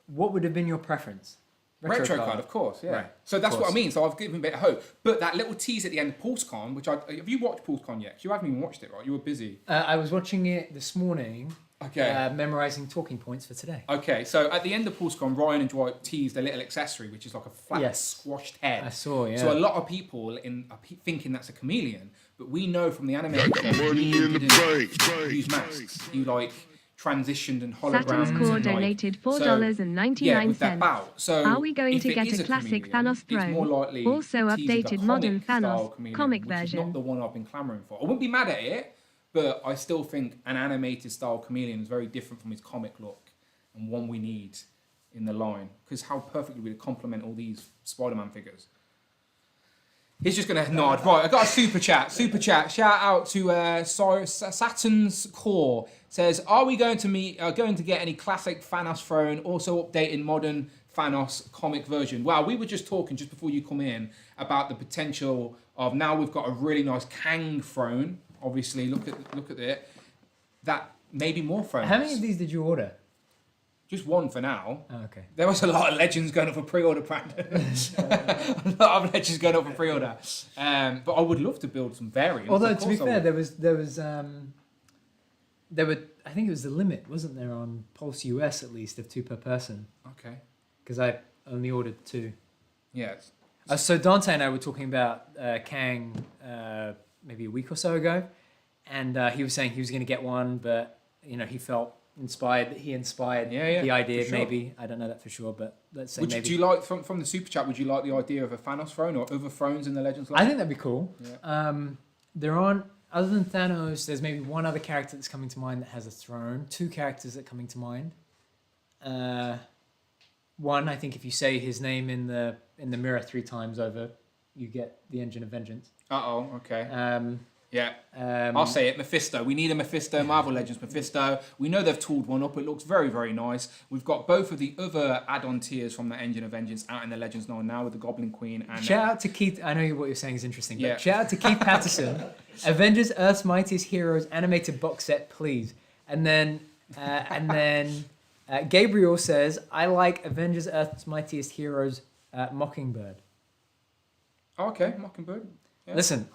What would have been your preference? Retro card, of course, yeah. Right, So that's of what I course. mean. So I've given a bit of hope. But that little tease at the end of PulseCon, which have you watched PulseCon yet? 'Cause you haven't even watched it, right? You were busy. I was watching it this morning, Okay. memorizing talking points for today. Okay, so at the end of PulseCon, Ryan and Dwight teased a little accessory, which is like a flat, Yes. squashed head. I saw, yeah. So a lot of people are thinking that's a chameleon, but we know from the animated money in the bank. use masks. You like transitioned and holograms. Saturn's Core and, like, donated so, $4.99. yeah, with that bout. So Are we going if to it get is a classic chameleon, Thanos it's more throne? likely Also teased as a updated modern comic-style Thanos chameleon, comic which is version. not the one I've been clamouring for. I wouldn't be mad at it, but I still think an animated style chameleon is very different from his comic look and one we need in the line. Because how perfectly would it complement all these Spider-Man figures? He's just going to nod. Right, I got a super chat. Shout out to Saturn's Core. Says, are we going to get any classic Thanos throne, also updated modern Thanos comic version? Well, we were just talking just before you come in about the potential of now we've got a really nice Kang throne. Obviously, look at it. That maybe more thrones. How many of these did you order? Just one for now. Oh, okay. There was a lot of legends going up for pre-order, Brandon. A lot of legends going up for pre-order. But I would love to build some variants. Although Of to be course I fair, would. there were I think it was the limit, wasn't there, on Pulse US at least of 2 per person? Okay. Because I only ordered 2. Yeah. So Dante and I were talking about Kang maybe a week or so ago, and he was saying he was going to get one, but he felt inspired. He inspired Yeah, the idea. for sure. Maybe I don't know that for sure, but let's say Do maybe. you like from the super chat? Would you like the idea of a Thanos throne or other thrones in the Legends line? I think that'd be cool. Yeah. There aren't, other than Thanos, there's maybe one other character that's coming to mind that has a throne. 2 characters that are coming to mind. One, I think if you say his name in the mirror 3 times over, you get the Engine of Vengeance. Okay. Yeah, Yeah. Um, I'll say it, Mephisto. We need a Mephisto, Marvel Legends Mephisto. We know they've tooled one up. It looks very, very nice. We've got both of the other add-on tiers from the Engine of Vengeance out in the Legends now with the Goblin Queen. And Shout out to Keith. I know what you're saying is interesting, but Yeah. shout out to Keith Patterson. Avengers: Earth's Mightiest Heroes animated box set, please. And then Gabriel says, "I like Avengers: Earth's Mightiest Heroes Mockingbird." Oh, okay, Mockingbird. Yeah. Listen,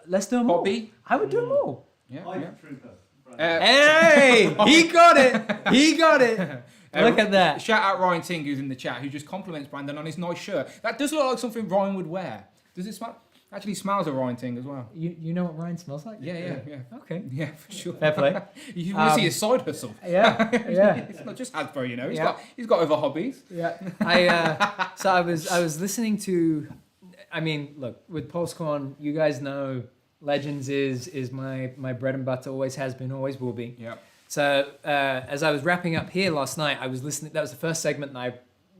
let's do them Bobby. all. I would do them all. Yeah, Hyper yeah. Trooper. Hey, he got it. He got it. Look at that. Shout out Ryan Ting, who's in the chat, who just compliments Brandon on his nice shirt. That does look like something Ryan would wear. Does it smell? Actually smells of Ryan Ting as well. You know what Ryan smells like? Yeah. Okay. Yeah, for sure. Fair play. You can see his side hustle. Yeah. Yeah. It's not just Hasbro, you know. Yeah. He's got other hobbies. Yeah. So I was listening to. I mean, look, with PulseCon, you guys know Legends is my bread and butter. Always has been. Always will be. Yeah. So as I was wrapping up here last night, I was listening. That was the first segment that I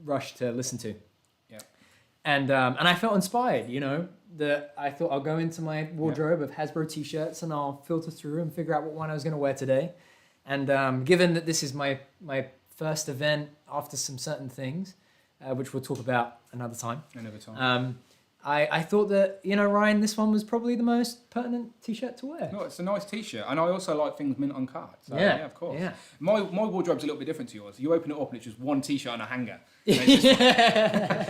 rushed to listen to. Yeah. And I felt inspired. You know, that I thought I'll go into my wardrobe of Hasbro t-shirts and I'll filter through and figure out what one I was going to wear today. And given that this is my first event after some certain things, which we'll talk about another time. Another time. I thought that, you know, Ryan, this one was probably the most pertinent t-shirt to wear. No, it's a nice t-shirt, and I also like things mint on cards. So, Yeah, of course. yeah. My wardrobe's a little bit different to yours. You open it up and it's just one t-shirt and a hanger. And it's just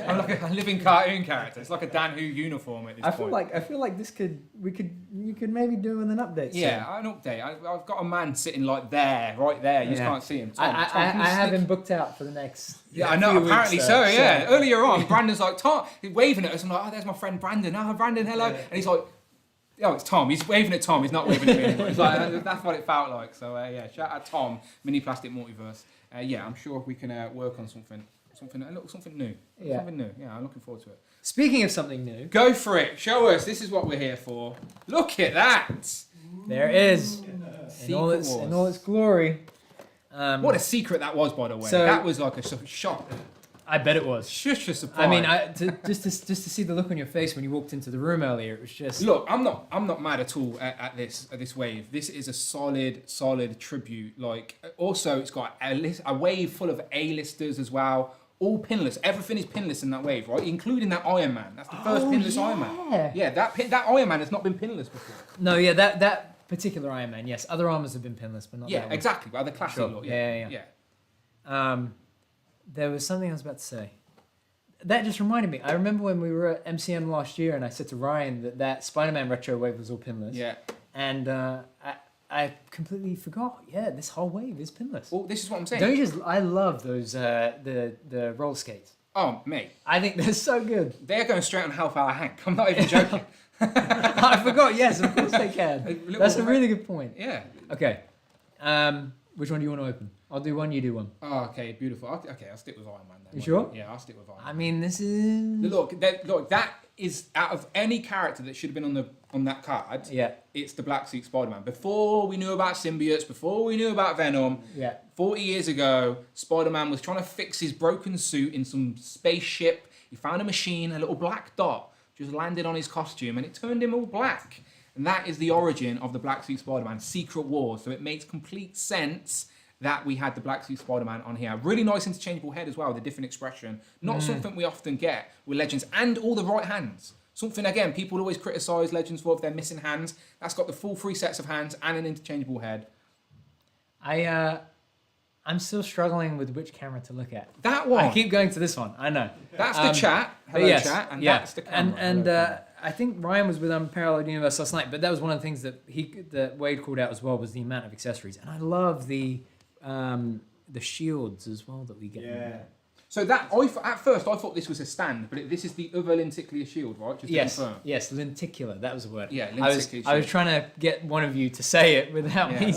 I'm like a living cartoon character. It's like a Dan Who uniform at this point. I feel like you could maybe do with an update. Yeah, an update. I've got a man sitting like there, right there. You just can't see him. Tom, I can you have sneak- him booked out for the next. Yeah, I know. few Apparently weeks, so. Yeah. Earlier on, Brandon's like, Tom, he's waving at us. I'm like, oh, there's my friend Brandon. Oh, Brandon, hello. And he's like, oh, it's Tom. He's waving at Tom. He's not waving at me anymore. It's like, that's what it felt like. So yeah, shout out Tom, Mini Plastic Multiverse. Yeah, I'm sure we can work on something new. Yeah. Something new. Yeah, I'm looking forward to it. Speaking of something new, Go for it. Show us. This is what we're here for. Look at that. there is in all Secret Wars. its glory. What a secret that was, by the way. So- That was like a shock. I bet it was. Shush a surprise. I mean, just to see the look on your face when you walked into the room earlier, it was just. Look, I'm not mad at all at this wave. This is a solid tribute. Like, also it's got a wave full of A-listers as well, all pinless. Everything is pinless in that wave, right? Including that Iron Man. That's the first pinless Iron Man. Yeah, that Iron Man has not been pinless before. No, yeah, that particular Iron Man. Yes, other armors have been pinless, but not. Yeah, that one. exactly. Well, the classic Sure. look. Yeah. There was something I was about to say. That just reminded me. I remember when we were at MCM last year, and I said to Ryan that Spider-Man retro wave was all pinless. Yeah. And I completely forgot. Yeah, this whole wave is pinless. Well, this is what I'm saying. Don't you just? I love those the roller skates. Oh, mate, I think they're so good. they're going straight on Hellfire Hank. I'm not even joking. I forgot. Yes, of course they can. That's a really good point. Yeah. Okay. Which one do you want to open? I'll do one. You do one. Oh, okay, beautiful. Okay, I'll stick with Iron Man then. You sure? Yeah, I'll stick with Iron Man. I mean, this is. Look, that is out of any character that should have been on that card. Yeah. It's the Black Suit Spider-Man. Before we knew about symbiotes, before we knew about Venom, Yeah. 40 years ago, Spider-Man was trying to fix his broken suit in some spaceship. He found a machine, a little black dot just landed on his costume, and it turned him all black. And that is the origin of the Black Suit Spider-Man, Secret Wars. So it makes complete sense that we had the Black Suit Spider-Man on here. Really nice interchangeable head as well, the different expression. Not something we often get with Legends, and all the right hands. Something, again, people always criticise Legends for if they're missing hands. That's got the full 3 sets of hands and an interchangeable head. I'm still struggling with which camera to look at. That one. I keep going to this one. I know. That's the chat. Hello, yes, chat. And yeah. that's the camera. And Hello, camera. I think Ryan was with Unparalleled Universe last night, but that was one of the things that Wade called out as well, was the amount of accessories. And I love the shields as well that we get. Yeah. So that at first I thought this was a stand, but this is the other lenticular shield, right? Just to confirm. Yes, lenticular. That was the word. Yeah, I was lenticular trying to get one of you to say it without me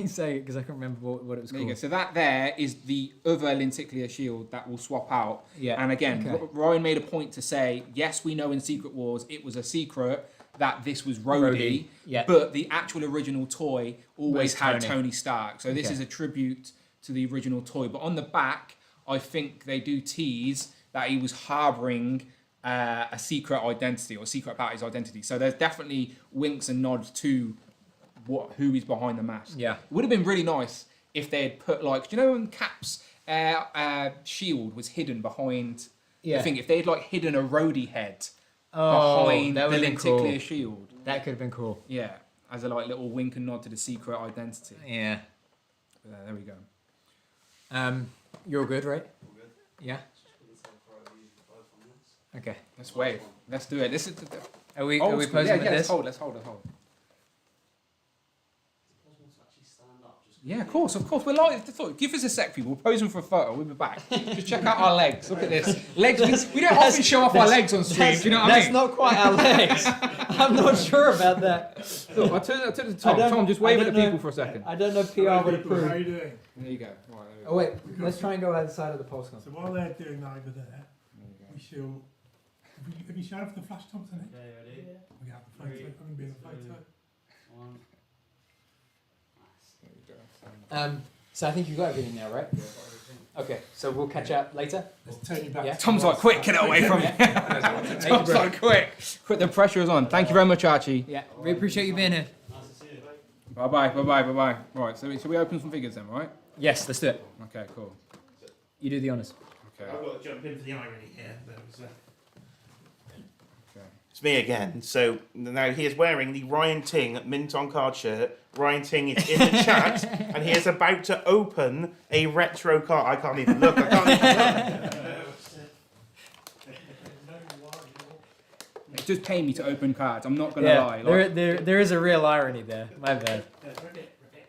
saying it, because I can't remember what it was There you go. called. So that there is the other lenticular shield that will swap out. Yeah. And again, Okay. Ryan made a point to say, yes, we know in Secret Wars it was a secret that this was Rhodey, yeah. but the actual original toy always Was had Tony. Tony Stark. So this Okay. is a tribute to the original toy. But on the back, I think they do tease that he was harbouring a secret identity or a secret about his identity. So there's definitely winks and nods to who is behind the mask. Yeah. It would have been really nice if they had put like, do you know when Cap's shield was hidden behind the thing? If they had like hidden a roadie head behind that the would have been cool. lenticular shield. That could have been cool. Yeah, as a like little wink and nod to the secret identity. Yeah. There we go. You're all good, right? Yeah. Okay. Let's wave. Let's do it. This is Are we old posing school. with Let's this? hold. Yeah, of course. We're like, give us a sec, people. We're posing for a photo. We'll be back. Just check out our legs. Look at this. Legs. We don't often show off our legs on stream. Do you know what I mean? That's not quite our legs. I'm not sure about that. Look, I turn to Tom. Tom, just wave at the people for a second. I don't know if PR would approve. How are you doing? There you go. Right, there we go. Oh wait, let's try and go either side of the pulse gun. So while they're doing that over there, There you go. we shall. Have you shown for the flash top tonight? Yeah, ready? We have the photo. I'm going to be in the photo. So I think you got everything now, right? Okay, so we'll catch up later. Let's turn you back. Yeah. Tom's like, quick, get it away from me. Tom's like, quick. The pressure is on. Thank you very much, Archie. Yeah, we appreciate you being here. Bye-bye. Right, so we open some figures then, right? Yes, let's do it. Okay, cool. You do the honours. Okay. I've got to jump in for the irony here. Okay. It's me again. So now he is wearing the Ryan Ting mint on card shirt. Ryan Ting is in the chat and he is about to open a retro card. I can't even look. It's just paying me to open cards. I'm not going to lie. Like, there is a real irony there. My bad.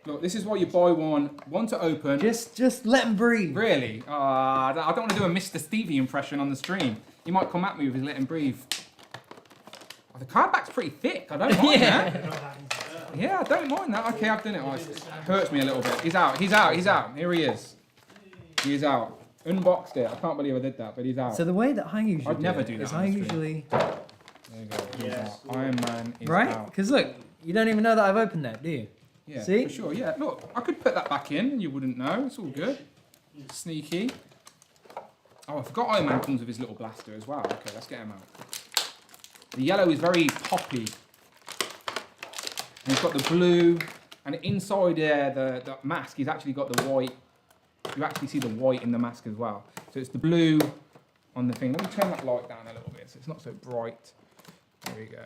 look, this is why you buy one to open. Just let him breathe. Really? I don't want to do a Mr. Stevie impression on the stream. He might come at me with his let him breathe. Oh, the card back's pretty thick. I don't mind that. Yeah, I don't mind that. Okay, I've done it. Oh, it hurts me a little bit. He's out. Here he is. He's out. Unboxed it. I can't believe I did that, but he's out. So the way that I usually I'd never do that is on I the stream. usually There you go. He's out. Iron Man is right out. because look, you don't even know that I've opened that, do you? Yeah, See? for sure. Yeah, look, I could put that back in and you wouldn't know. It's all good. Sneaky. Oh, I forgot Iron Man comes with his little blaster as well. Okay, let's get him out. The yellow is very poppy. And he's got the blue, and inside there, the mask, he's actually got the white. You actually see the white in the mask as well. So it's the blue on the thing. Let me turn that light down a little bit so it's not so bright. There we go.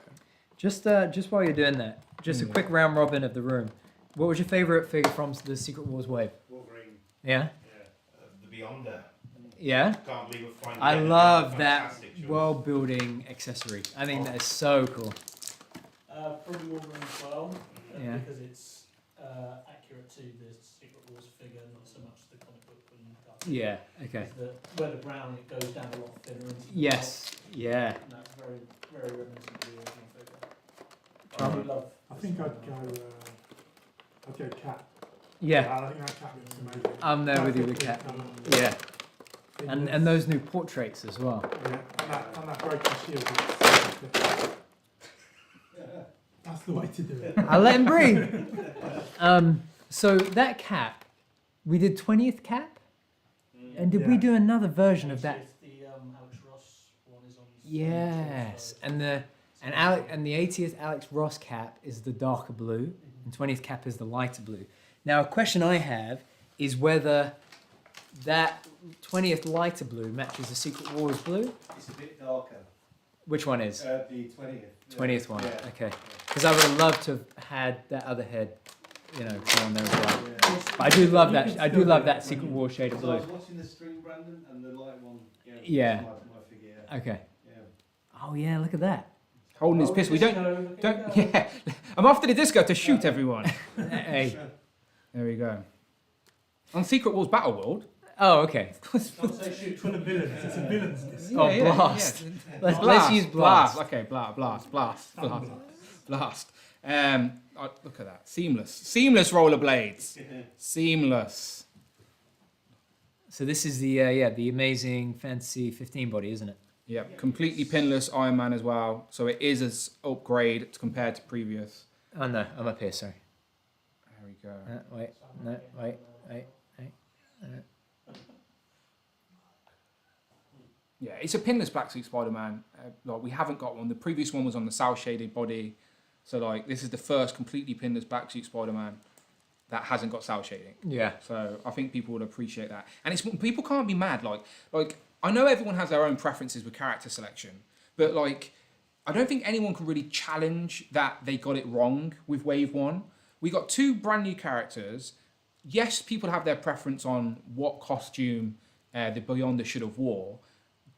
Just while you're doing that, just a quick round robin of the room. What was your favourite figure from the Secret Wars wave? Wolverine. Yeah? The Beyonder. Yeah? Can't believe we're finally I getting love a that fantastic choice. world building accessory. I think that is so cool. Probably Wolverine as well, Yeah. because it's accurate to the Secret Wars figure, not so much the comic book when you got it. Yeah, okay. Where the brown, it goes down a lot thinner. Into the Yes, yeah. top, and that's very, very reminiscent of the original figure. I really love. I think I'd go cat. Yeah, I think that cat looks amazing. I'm there with you with Cat. cat. Yeah. And those new portraits as well. Yeah, and that broken shield. That's the way to do it. I'll let him breathe. So that cap, we did 20th cap? And did we Yeah. do another version of that? The Alex Ross one is on. Yes. And the 80th Alex Ross cap is the darker blue, and 20th cap is the lighter blue. Now, a question I have is whether that 20th lighter blue matches the Secret Wars blue. It's a bit darker. Which one is? The 20th. 20th one. Yeah. Okay. Because I would have loved to have had that other head, come on there as well. But I do love that. I do love that Secret Wars shade of So I blue. was watching the stream, Brandon, and the light one. Yeah. My figure. Okay. Yeah. Oh yeah, look at that. Holding his pistol. We don't. Yeah. I'm after the disco to shoot everyone. Hey. There we go. On Secret Wars Battle World. Oh, okay. It's for the villains. It's a villains disc. Oh, blast. Yeah. Let's use blast. Okay, blast. Look at that. Seamless rollerblades. Seamless. So this is the amazing Fantasy 15 body, isn't it? Yep, completely pinless Iron Man as well. So it is as upgrade compared to previous. Oh no, I'm up here. Sorry. There we go. Wait. No. Wait. Yeah, it's a pinless black suit Spider-Man. Like we haven't got one. The previous one was on the cell shaded body, so like this is the first completely pinless black suit Spider-Man that hasn't got cell shading. Yeah. So I think people would appreciate that, and it's people can't be mad. Like I know everyone has their own preferences with character selection, but like I don't think anyone can really challenge that they got it wrong with Wave 1. We got 2 brand new characters. Yes, people have their preference on what costume the Beyonder should have wore,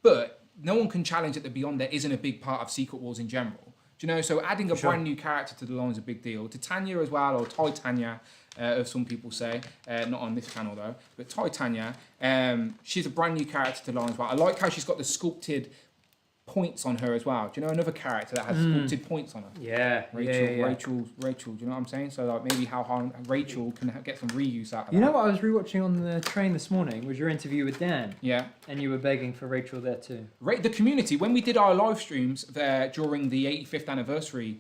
but no one can challenge that the Beyonder isn't a big part of Secret Wars in general. Do you know? So adding a brand new character to the line is a big deal. Titania as well, or Titania, as some people say. Not on this channel though, but Titania. She's a brand new character to the line as well. I like how she's got the sculpted points on her as well. Do you know another character that has sculpted points on her? Yeah. Rachel. Do you know what I'm saying? So like maybe how Rachel can get some reuse out of that. You know what I was rewatching on the train this morning was your interview with Dan. Yeah. And you were begging for Rachel there too. The community, when we did our live streams there during the 85th anniversary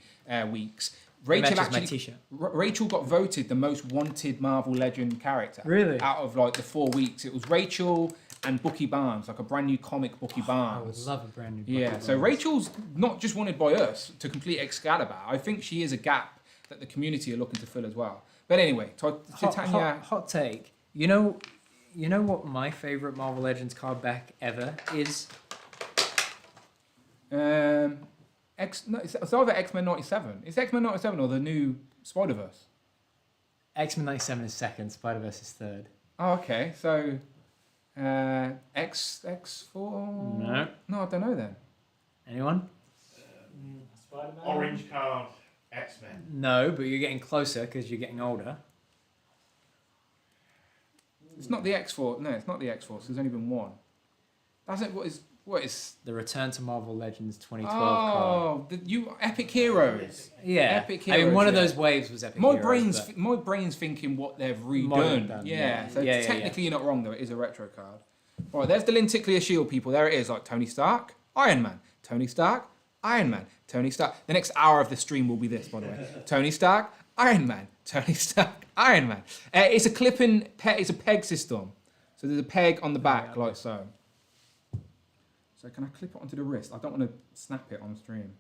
weeks, Rachel matches my actually t-shirt. Rachel got voted the most wanted Marvel Legend character. Really? Out of like the 4 weeks, it was Rachel and Bucky Barnes, like a brand new comic Bucky Barnes. I would love a brand new. Yeah, so Rachel's not just wanted by us to complete Excalibur. I think she is a gap that the community are looking to fill as well. But anyway, Titania. Hot take. You know what my favorite Marvel Legends card back ever is? It's either X-Men 97. It's X-Men 97 or the new Spider-Verse. X-Men 97 is second. Spider-Verse is third. Oh, okay. So X4. No, I don't know then. Anyone? Spider-Man. Orange card, X-Men. No, but you're getting closer because you're getting older. It's not the X4. No, it's not the X-Force. There's only been one. That's it. What is? The Return to Marvel Legends 2012 card. Oh, Epic Heroes. Yeah. Epic I mean, Heroes, one of yeah. those waves was Epic My Heroes. my brain's thinking what they've redone. Modern done, Yeah. So Yeah, technically you're not wrong though. It is a retro card. Right, there's the Linticlear shield, people. There it is, like Tony Stark, Iron Man, Tony Stark, Iron Man, Tony Stark. The next hour of the stream will be this, by the way. Tony Stark, Iron Man, Tony Stark, Iron Man. It's a clipping. It's a peg system. So there's a peg on the back, like so. So can I clip it onto the wrist? I don't want to snap it on stream.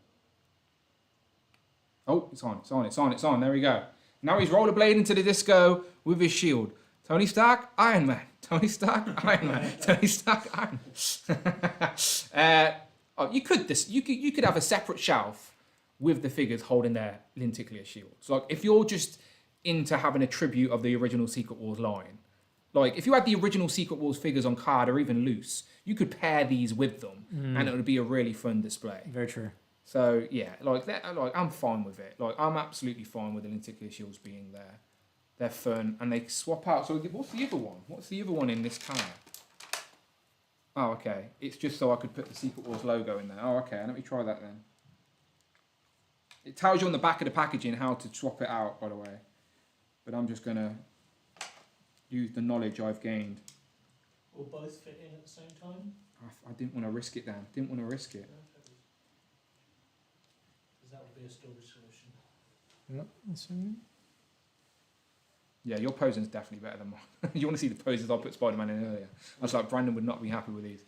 Oh, it's on. There we go. Now he's rollerblading to the disco with his shield. Tony Stark, Iron Man. Tony Stark, Iron Man. Tony Stark, Iron Man. You could have a separate shelf with the figures holding their Linticlear shields. So like if you're just into having a tribute of the original Secret Wars line, like if you had the original Secret Wars figures on card or even loose, you could pair these with them, and it would be a really fun display. Very true. So yeah, like I'm fine with it. Like I'm absolutely fine with the Linticlear shields being there. They're fun, and they swap out. So what's the other one? What's the other one in this card? Oh, okay. It's just so I could put the Secret Wars logo in there. Oh, okay. Let me try that then. It tells you on the back of the packaging how to swap it out, by the way. But I'm just gonna use the knowledge I've gained. Will both fit in at the same time? I didn't want to risk it, Dan. Didn't want to risk it. Because that would be a storage solution. Yep. Yeah, your posing's definitely better than mine. You want to see the poses I put Spider-Man in earlier. I was like, Brandon would not be happy with these.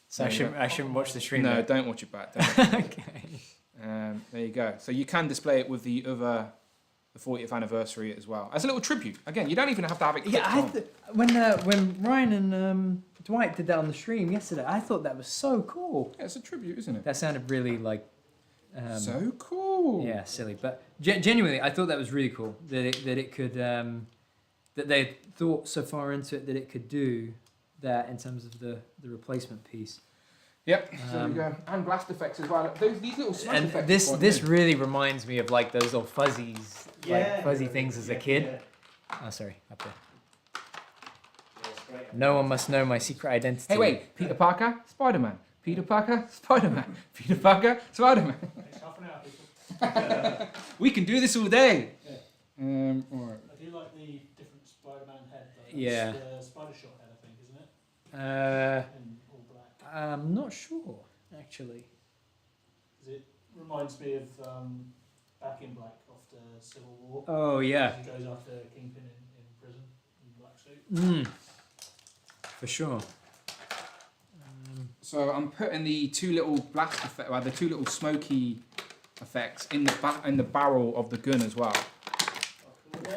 So I shouldn't watch the stream. No, then? don't watch it back. Don't. Okay. There you go. So you can display it with the 40th anniversary as well. As a little tribute. Again, you don't even have to have it clipped on. When Ryan and Dwight did that on the stream yesterday, I thought that was so cool. Yeah, it's a tribute, isn't it? That sounded really like... so cool. Yeah, silly. But genuinely, I thought that was really cool. That it could... that they thought so far into it that it could do that in terms of the replacement piece. Yep, so there we go. And blast effects as well. These little smash And effects. this really reminds me of like those little fuzzies, Yeah. fuzzy things as a kid. Yeah. Oh, sorry, up there. Yeah, it's great. No one must know my secret identity. Hey, wait. Peter Parker, Spider-Man. Peter Parker, Spider-Man. Peter Parker, Spider-Man. It's half an hour, people. We can do this all day. Yeah. All right. I do like the different Spider-Man head, though. That's Yeah. the Spider-Shot head, I think, isn't it? In all black. I'm not sure actually. Because it reminds me of Back in Black after Civil War. Oh yeah. He goes after Kingpin in prison in black suit. For sure. So I'm putting the two little blast effect, well, the two little smoky effects in the barrel of the gun as well. Were they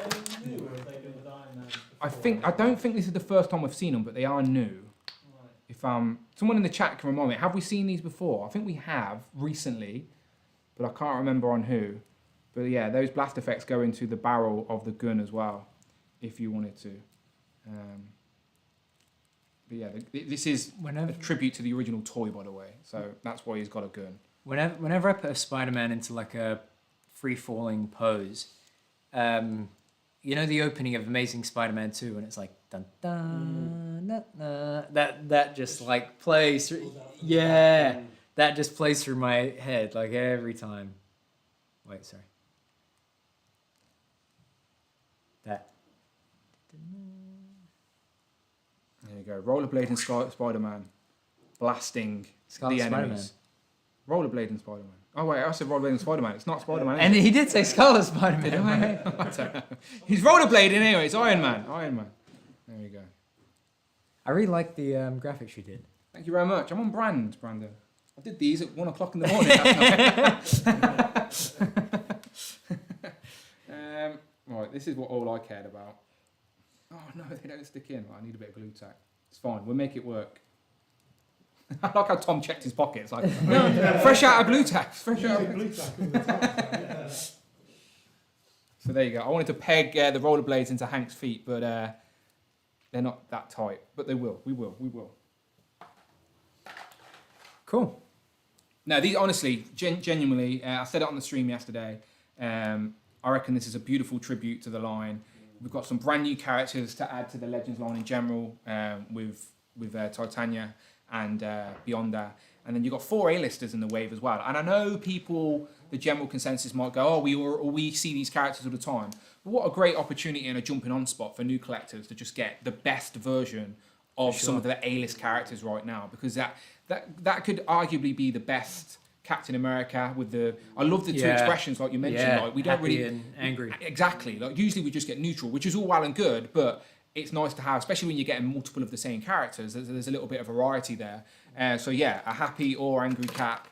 new or have they been with Iron Man before? I don't think this is the first time we've seen them, but they are new. Right. If someone in the chat can remind me, have we seen these before? I think we have recently, but I can't remember on who. But yeah, those blast effects go into the barrel of the gun as well, if you wanted to. But yeah, this is a tribute to the original toy, by the way. So that's why he's got a gun. Whenever I put a Spider-Man into like a free-falling pose, you know the opening of Amazing Spider-Man 2 and it's like dun dun dun, dun, that just like plays through, yeah, that just plays through my head like every time. Wait, sorry. That. There you go. Rollerblading Spider-Man blasting Scarlet the enemies. Rollerblading Spider-Man. Oh wait, I said rollerblading Spider-Man. It's not Spider-Man. And he did say Scarlet Spider-Man. Did I? He's rollerblading anyway. It's Iron Man. Iron Man. There you go. I really like the graphics you did. Thank you very much. I'm on brand, Brandon. I did these at 1 o'clock in the morning last night. Right, this is what all I cared about. Oh no, they don't stick in. I need a bit of glue tack. It's fine. We'll make it work. I like how Tom checked his pockets. Like, no, fresh out of glue tack. Fresh out of glue tack. So there you go. I wanted to peg the rollerblades into Hank's feet, but they're not that tight. But they will. We will. Cool. No, these honestly, genuinely, I said it on the stream yesterday. I reckon this is a beautiful tribute to the line. We've got some brand new characters to add to the Legends line in general, with Titania and Beyonder. And then you've got 4 A-listers in the wave as well. And I know people, the general consensus might go, oh, we see these characters all the time. But what a great opportunity and a jumping on spot for new collectors to just get the best version of some of the A-list characters right now. Because that could arguably be the best Captain America with I love the two expressions like you mentioned. Like we don't happy really and angry. Exactly. Like usually we just get neutral, which is all well and good, but it's nice to have, especially when you're getting multiple of the same characters. There's a little bit of variety there. So yeah, a happy or angry Cap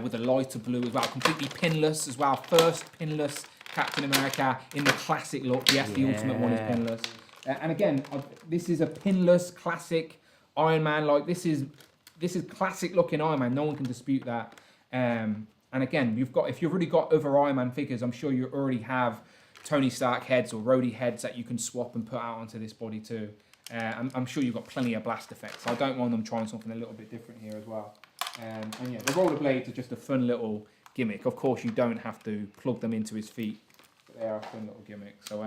with a lighter blue as well, completely pinless as well. First pinless Captain America in the classic look. Yes, the ultimate one is pinless. And again, this is a pinless classic Iron Man. Like this is classic looking Iron Man. No one can dispute that. And again, if you've already got other Iron Man figures, I'm sure you already have Tony Stark heads or Rhodey heads that you can swap and put out onto this body too. I'm sure you've got plenty of blast effects. I don't want them trying something a little bit different here as well. And yeah, the rollerblades are just a fun little gimmick. Of course, you don't have to plug them into his feet, but they are a fun little gimmick. So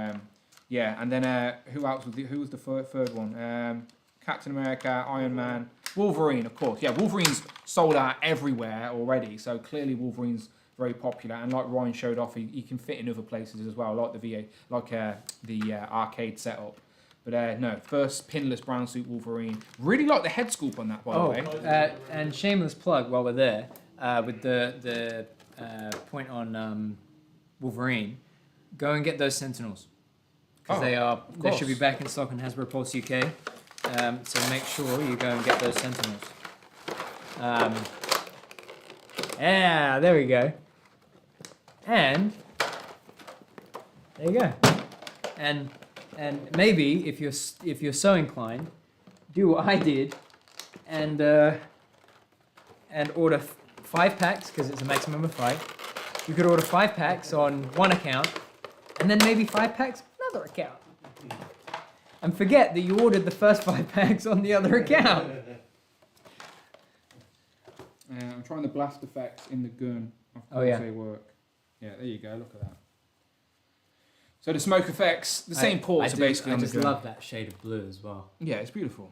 yeah, and then who was the third one? Captain America, Iron Man, Wolverine, of course. Yeah, Wolverine's sold out everywhere already, so clearly Wolverine's very popular. And like Ryan showed off, he can fit in other places as well, like the arcade setup. But no, first pinless brown suit Wolverine. Really like the head sculpt on that, by the way. And shameless plug while we're there, with the point on Wolverine, go and get those Sentinels. Because they should be back in stock on Hasbro Pulse UK. So make sure you go and get those Sentinels. Yeah, there we go. And there you go. And maybe if you're so inclined, do what I did, and order 5 packs because it's a maximum of 5. You could order 5 packs on one account, and then maybe 5 packs on another account. And forget that you ordered the first 5 packs on the other account. I'm trying the blast effects in the gun. Of course they work. Yeah, there you go. Look at that. So the smoke effects, the same ports are basically on the gun. I just love that shade of blue as well. Yeah, it's beautiful.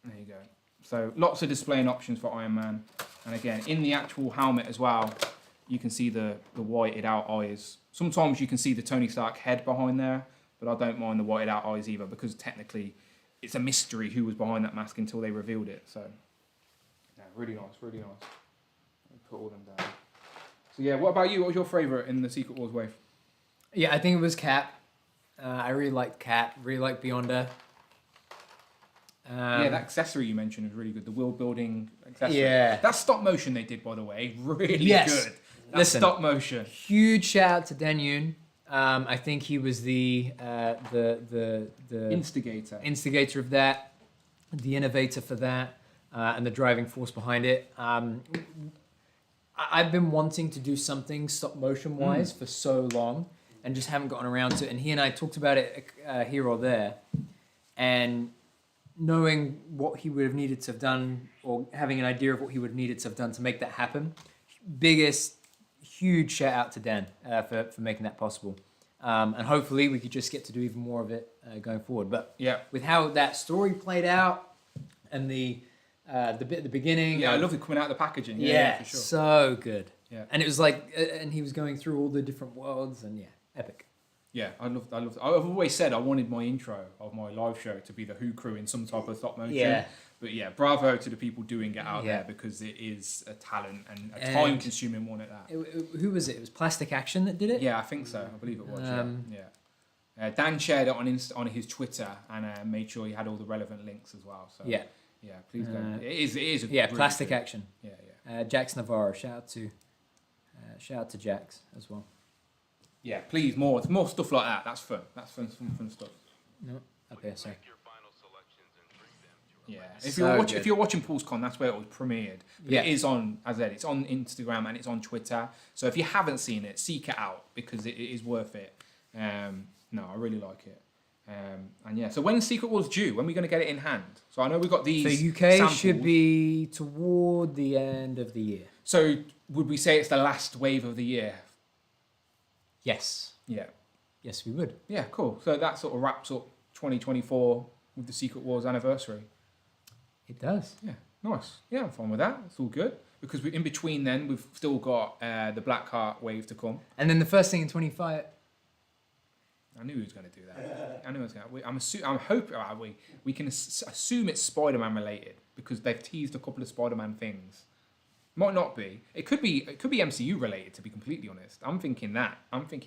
There you go. So lots of displaying options for Iron Man. And again, in the actual helmet as well, you can see the whited out eyes. Sometimes you can see the Tony Stark head behind there, but I don't mind the whited out eyes either because technically it's a mystery who was behind that mask until they revealed it. So yeah, really nice, really nice. Put all them down. So yeah, what about you? What was your favourite in the Secret Wars wave? Yeah, I think it was Cap. I really liked Cap. Really liked Beyonder. Yeah, that accessory you mentioned was really good. The world building accessory. Yeah. That stop motion they did, by the way, really Yes. good. That Listen. stop motion. Huge shout out to Dan Yoon. I think he was the Instigator. instigator of that, the innovator for that, and the driving force behind it. I've been wanting to do something stop motion wise for so long, and just haven't gotten around to it. And he and I talked about it here or there, and knowing what he would have needed to have done, or having an idea of what he would have needed to have done to make that happen. Huge shout out to Dan for making that possible. And hopefully we could just get to do even more of it going forward. But Yeah. with how that story played out and the bit at the beginning. Yeah, I love it coming out of the packaging. Yeah, Yeah, for sure. so good. Yeah. And it was like, and he was going through all the different worlds, and yeah, epic. Yeah, I love. I've always said I wanted my intro of my live show to be the Who crew in some type of stop motion. Yeah. But yeah, bravo to the people doing it out Yeah. there, because it is a talent and a And- time-consuming one at that. Who was it? It was Plastic Action that did it? Yeah, I think so. I believe it was. Um, yeah. Dan shared it on his Twitter and made sure he had all the relevant links as well. So Yeah. yeah, please go. It is a Yeah, really Plastic good- Action. Yeah, yeah. Jax Navarro. Shout out to Jax as well. Yeah, please more stuff like that. That's fun. That's fun stuff. No. Okay, sorry. Yeah. So good. If you're watching PulseCon, that's where it was premiered. But Yeah. it is on, as I said, it's on Instagram and it's on Twitter. So if you haven't seen it, seek it out, because it is worth it. No, I really like it. And yeah, so when's Secret Wars due? When are we going to get it in hand? So I know we've got these. So UK samples. should be toward the end of the year. So would we say it's the last wave of the year? Yes. Yeah. Yes, we would. Yeah, cool. So that sort of wraps up 2024 with the Secret Wars anniversary. It does. Yeah, nice. Yeah, I'm fine with that. It's all good. Because in between then, we've still got the Blackheart wave to come. And then the first thing in 25. I knew he was going to do that. I knew he was going to. I'm hoping we can assume it's Spider-Man related, because they've teased a couple of Spider-Man things. Might not be. It could be MCU related, to be completely honest. I'm thinking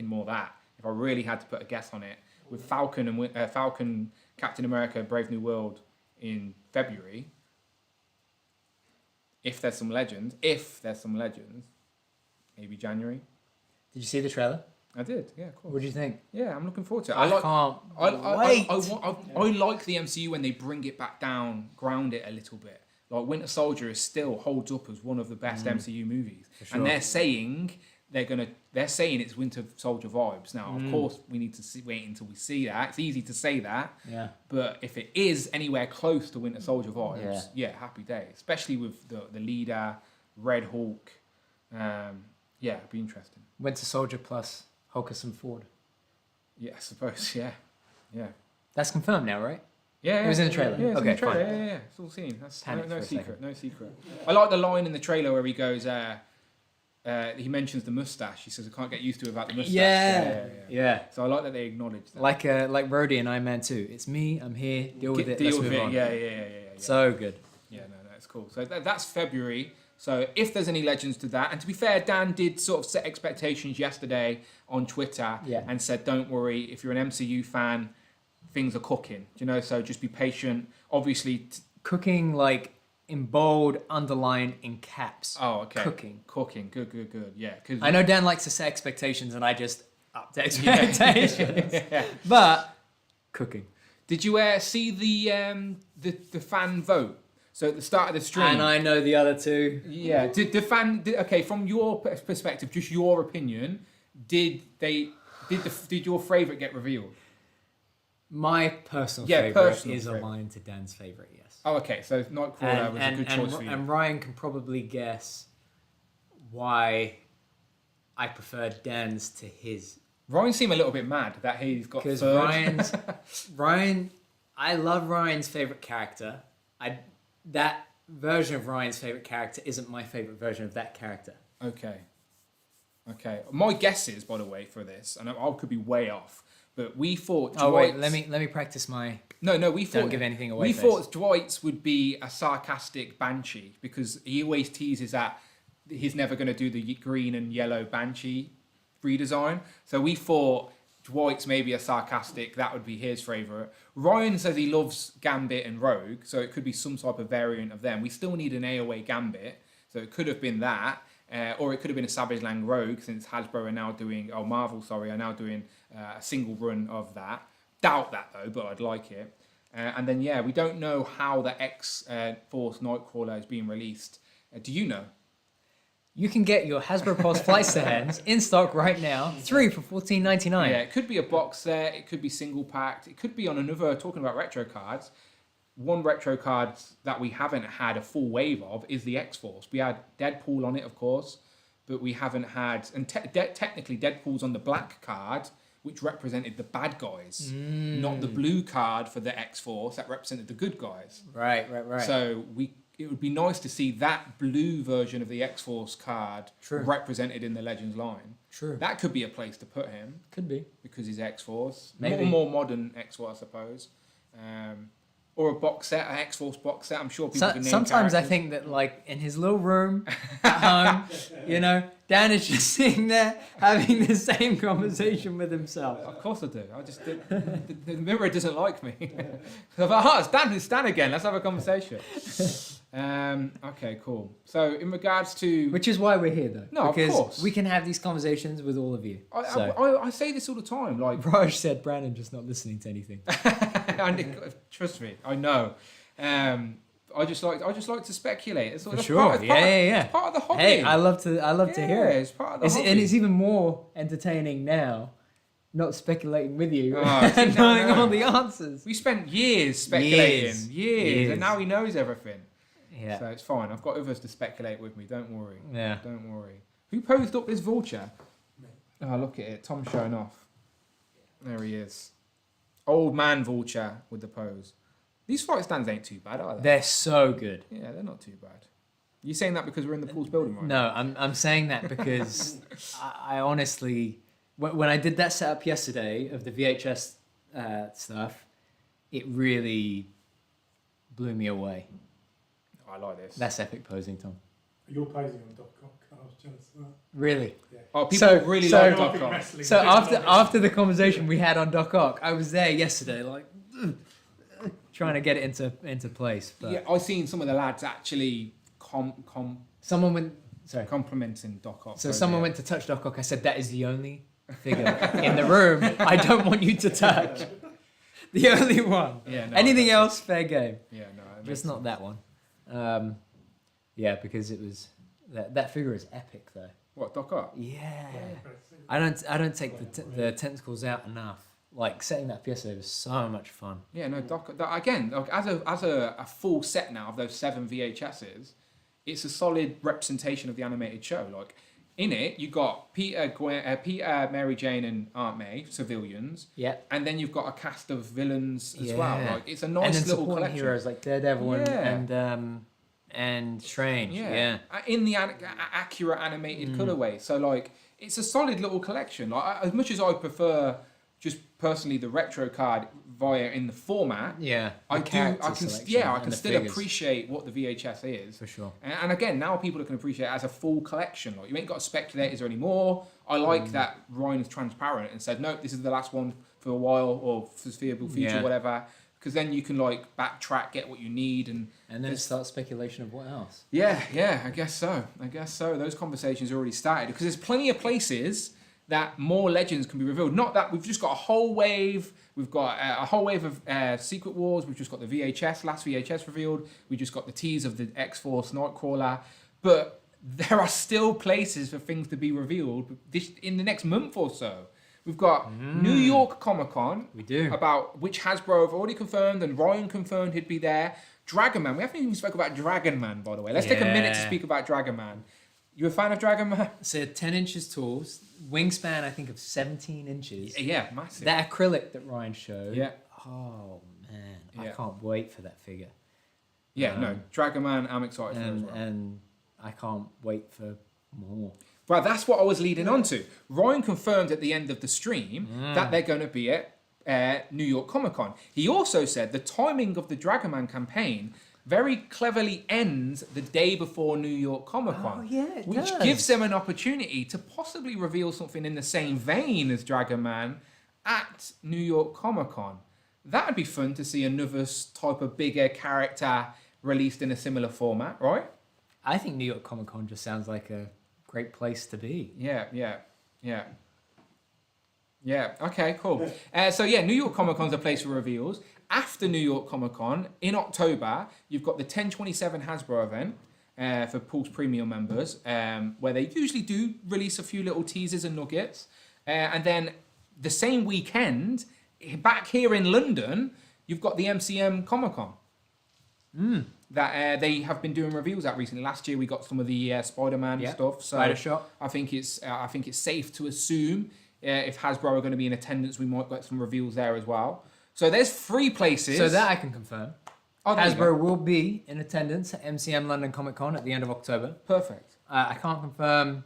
more that. If I really had to put a guess on it, with Falcon, Captain America, Brave New World in February. If there's some legends, maybe January. Did you see the trailer? I did. Yeah, cool. What do you think? Yeah, I'm looking forward to it. I can't wait. I like the MCU when they bring it back down, ground it a little bit. Like Winter Soldier still holds up as one of the best MCU movies, sure. and they're saying it's Winter Soldier vibes. Now, of course, we need to wait until we see that. It's easy to say that, Yeah. but if it is anywhere close to Winter Soldier vibes, yeah happy day. Especially with the leader, Red Hulk. Yeah, it'd be interesting. Winter Soldier plus Hulkerson Ford. Yeah, I suppose. Yeah. That's confirmed now, right? Yeah, It was in the trailer? Yeah, it's Okay, in the trailer. fine. Yeah. It's all seen. That's Panicked no for a secret. second. No secret. I like the line in the trailer where he goes, he mentions the mustache. He says, I can't get used to it without the mustache. Yeah. So I like that they acknowledge that. Like Rhodey and Iron Man 2. It's me, I'm here, deal with it, let's Deal with move it. on. Yeah. So good. Yeah, no, it's cool. So that's February. So if there's any legends to that, and to be fair, Dan did sort of set expectations yesterday on Twitter and said, don't worry, if you're an MCU fan, things are cooking, so just be patient. Obviously, Cooking like in bold, underlined, in caps. oh, okay. Cooking. Good. Yeah. 'Cause I know Dan likes to set expectations and I just up the expectations. But cooking. Did you see the fan vote? So at the start of the stream, And I know the other two. yeah, did the fan? Okay, from your perspective, just your opinion, did your favourite get revealed? My personal favourite is aligned to Dan's favourite, yes. Oh, okay, so Nightcrawler was a good choice for you. And Ryan can probably guess why I prefer Dan's to his. Ryan seemed a little bit mad that he's got Because third. I love Ryan's favourite character. That version of Ryan's favourite character isn't my favourite version of that character. Okay. My guesses, by the way, for this, and I could be way off, but we thought. Oh wait, let me practice my. No, we thought. Don't give anything away. We thought Dwight's would be a sarcastic Banshee, because he always teases that he's never going to do the green and yellow Banshee redesign. So we thought Dwight's maybe a sarcastic, that would be his favourite. Ryan says he loves Gambit and Rogue, so it could be some type of variant of them. We still need an AOA Gambit, so it could have been that. Or it could have been a Savage Land Rogue, since Hasbro are now doing, Marvel, are now doing a single run of that. Doubt that though, but I'd like it. And then, yeah, we don't know how the X-Force Nightcrawler is being released. Do you know? You can get your Hasbro Pulse Flight Stands in stock right now, 3 for $14.99. Yeah, it could be a box set, it could be single packed, it could be on another, talking about retro cards. One retro card that we haven't had a full wave of is the X-Force. We had Deadpool on it, of course, but we haven't had, and technically Deadpool's on the black card, which represented the bad guys, not the blue card for the X-Force that represented the good guys. Right. So it would be nice to see that blue version of the X-Force card represented in the Legends line. True. That could be a place to put him. Could be. Because he's X-Force. Maybe. More modern X-Force, I suppose. Or a box set, an X-Force box set. I'm sure people can name sometimes I characters. think that, like, in his little room at home, you know, Dan is just sitting there having the same conversation with himself. Of course I do. I just the mirror doesn't like me. So I'm like, it's Dan again. Let's have a conversation. Okay, cool. So in regards to, Which is why we're here, though. No, of because course. we can have these conversations with all of you. I say this all the time. Like, Raj said, Brandon just not listening to anything. trust me, I know. I just like to speculate. It's For that's sure. Yeah. It's part of the hobby. Hey, I love to hear it. It's part of the hobby. And it's even more entertaining now, not speculating with you Oh, see, and no, knowing no. all the answers. We spent years speculating, Years. and now he knows everything. Yeah. So it's fine. I've got others to speculate with me. Don't worry. Yeah. Don't worry. Who posed up this vulture? Oh, look at it. Tom's showing off. There he is. Old man vulture with the pose. These flight stands ain't too bad, are they? They're so good. Yeah, they're not too bad. You saying that because we're in the Pools building right No, I'm saying that because I honestly, when I did that setup yesterday of the VHS stuff, it really blew me away. I like this. That's epic posing, Tom. You're posing on Doc Ock. I was jealous of that. Really? Oh, people really so- like I Doc think Ock. wrestling So is after the conversation we had on Doc Ock, I was there yesterday, like trying to get it into place. But Yeah, I've seen some of the lads actually someone went. Sorry. complimenting Doc Ock. So someone went to touch Doc Ock. I said, that is the only figure in the room I don't want you to touch. The only one. Yeah, no, Anything I- else, fair game. Yeah, no. it makes Just not that one. Yeah, because it was that figure is epic though. What, Doc Ock? Yeah. I don't take the tentacles out enough. Like setting that up yesterday was so much fun. Yeah, no, again, like, as a full set now of those 7 VHSs, it's a solid representation of the animated show. Like, in it, you got Peter, Mary Jane, and Aunt May, civilians. Yeah. And then you've got a cast of villains as well. Like, it's a nice and then little supporting collection. heroes like Daredevil Yeah. and Strange. Yeah. In the accurate animated colorway. So, like, it's a solid little collection. Like, as much as I prefer just personally the retro card via in the format, Yeah. I can and the still figures. appreciate what the VHS is. For sure. And again, now people can appreciate it as a full collection. Like, you ain't got speculators anymore. I like that Ryan is transparent and said, no, this is the last one for a while or foreseeable future, Yeah. whatever. Because then you can like backtrack, get what you need, and And then it starts speculation of what else. yeah, I guess so. Those conversations already started because there's plenty of places that more legends can be revealed. Not that we've just got a whole wave. We've got a whole wave of Secret Wars. We've just got the last VHS revealed. We just got the tease of the X-Force Nightcrawler. But there are still places for things to be revealed in the next month or so. We've got New York Comic Con. We do. About which Hasbro have already confirmed, and Ryan confirmed he'd be there. Dragon Man. We haven't even spoke about Dragon Man, by the way. Let's take a minute to Yeah. speak about Dragon Man. You a fan of Dragon Man? So 10 inches tall, wingspan I think of 17 inches. Yeah, massive. That acrylic that Ryan showed. Yeah. Oh man, Yeah. I can't wait for that figure. No, Dragon Man, I'm excited for as well. And I can't wait for more. Well, that's what I was leading on to. Ryan confirmed at the end of the stream that they're going to be at New York Comic Con. He also said the timing of the Dragon Man campaign very cleverly ends the day before New York Comic Con. Oh, yeah, it which does. gives them an opportunity to possibly reveal something in the same vein as Dragon Man at New York Comic Con. That'd be fun to see another type of bigger character released in a similar format, right? I think New York Comic Con just sounds like a great place to be. Yeah. Okay, cool. So yeah, New York Comic Con's a place for reveals. After New York Comic Con in October, you've got the 1027 Hasbro event for Pulse Premium members, where they usually do release a few little teasers and nuggets, and then the same weekend, back here in London, you've got the MCM Comic Con. That they have been doing reveals at recently. Last year we got some of the Spider-Man stuff. So Spider Shop. I think it's safe to assume if Hasbro are going to be in attendance, we might get some reveals there as well. So there's 3 places. So that I can confirm. Oh, there you go. Hasbro will be in attendance at MCM London Comic Con at the end of October. Perfect. I can't confirm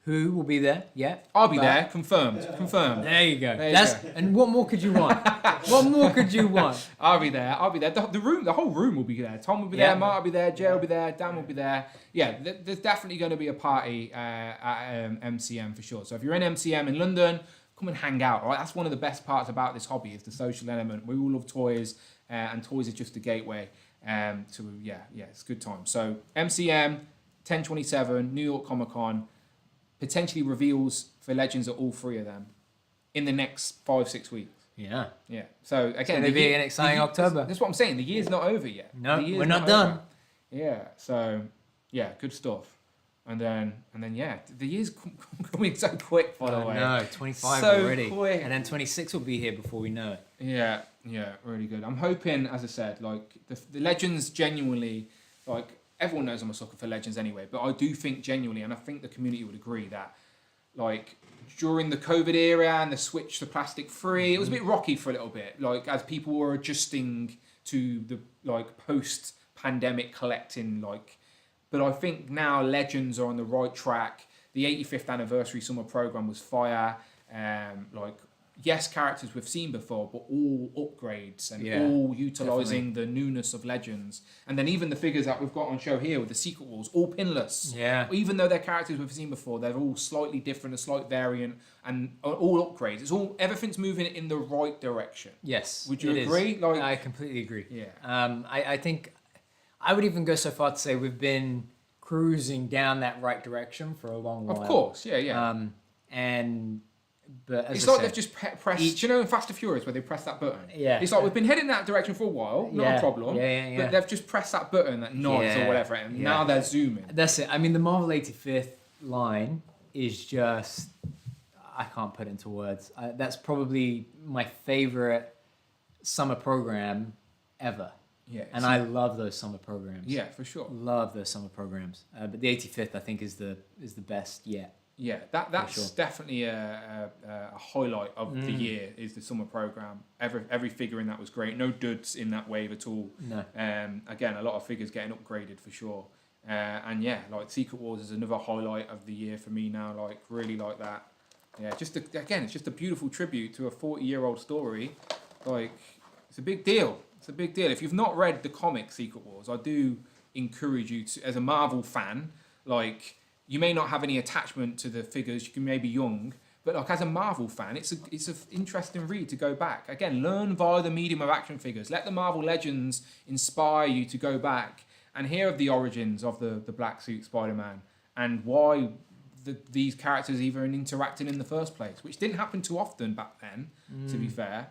who will be there yet. I'll be there. Confirmed. Confirmed. There you go. There you go. And what more could you want? What more could you want? I'll be there. The whole room will be there. Tom will be there. Mark will be there. Jay will be there. Dan will be there. Yeah, there's definitely going to be a party at MCM for sure. So if you're in MCM in London, come and hang out. Right, that's one of the best parts about this hobby is the social element. We all love toys, and toys is just a gateway. It's a good time. So MCM, 1027, New York Comic Con, potentially reveals for Legends at all 3 of them in the next 5-6 weeks. Yeah. Yeah. So again, It's going to be an exciting October. That's what I'm saying. The year's not over yet. No, The year's we're not done. over. Yeah. So yeah, good stuff. And then yeah, the year's coming so quick. By the way. No, 25 So already, quick. and then 26 will be here before we know it. Yeah, really good. I'm hoping, as I said, like the Legends genuinely, like everyone knows I'm a sucker for Legends anyway, but I do think genuinely, and I think the community would agree that, like during the COVID era and the switch to plastic free, it was a bit rocky for a little bit, like as people were adjusting to the like post pandemic collecting, like. But I think now Legends are on the right track. The 85th anniversary summer program was fire. Like, yes, characters we've seen before, but all upgrades and all utilising the newness of Legends. And then even the figures that we've got on show here with the Secret Wars, all pinless. Yeah. Even though they're characters we've seen before, they're all slightly different, a slight variant, and all upgrades. It's all everything's moving in the right direction. Yes. Would you it agree? is. Like, I completely agree. Yeah. I think I would even go so far to say we've been cruising down that right direction for a long while. Of course, yeah. But as It's I like said, they've just pressed, you know, in Fast and Furious where they press that button. Yeah. It's like we've been heading that direction for a while, not a problem. Yeah. But they've just pressed that button that nods or whatever, and now they're zooming. That's it. I mean, the Marvel 85th line is just, I can't put it into words. That's probably my favorite summer program ever. Yeah. And I love those summer programs. Yeah, for sure. Love those summer programs. But the 85th, I think, is the best yet. Yeah, that's sure. definitely a highlight of the year is the summer program. Every figure in that was great. No duds in that wave at all. No. Again, a lot of figures getting upgraded for sure. And yeah, like Secret Wars is another highlight of the year for me now. Like really like that. Yeah, again, it's just a beautiful tribute to a 40-year-old story. Like it's a big deal. It's a big deal. If you've not read the comic Secret Wars, I do encourage you to, as a Marvel fan, like you may not have any attachment to the figures. You can maybe young, but like as a Marvel fan, it's an interesting read to go back. Again, learn via the medium of action figures. Let the Marvel Legends inspire you to go back and hear of the origins of the Black Suit Spider-Man and why these characters even interacted in the first place, which didn't happen too often back then, to be fair.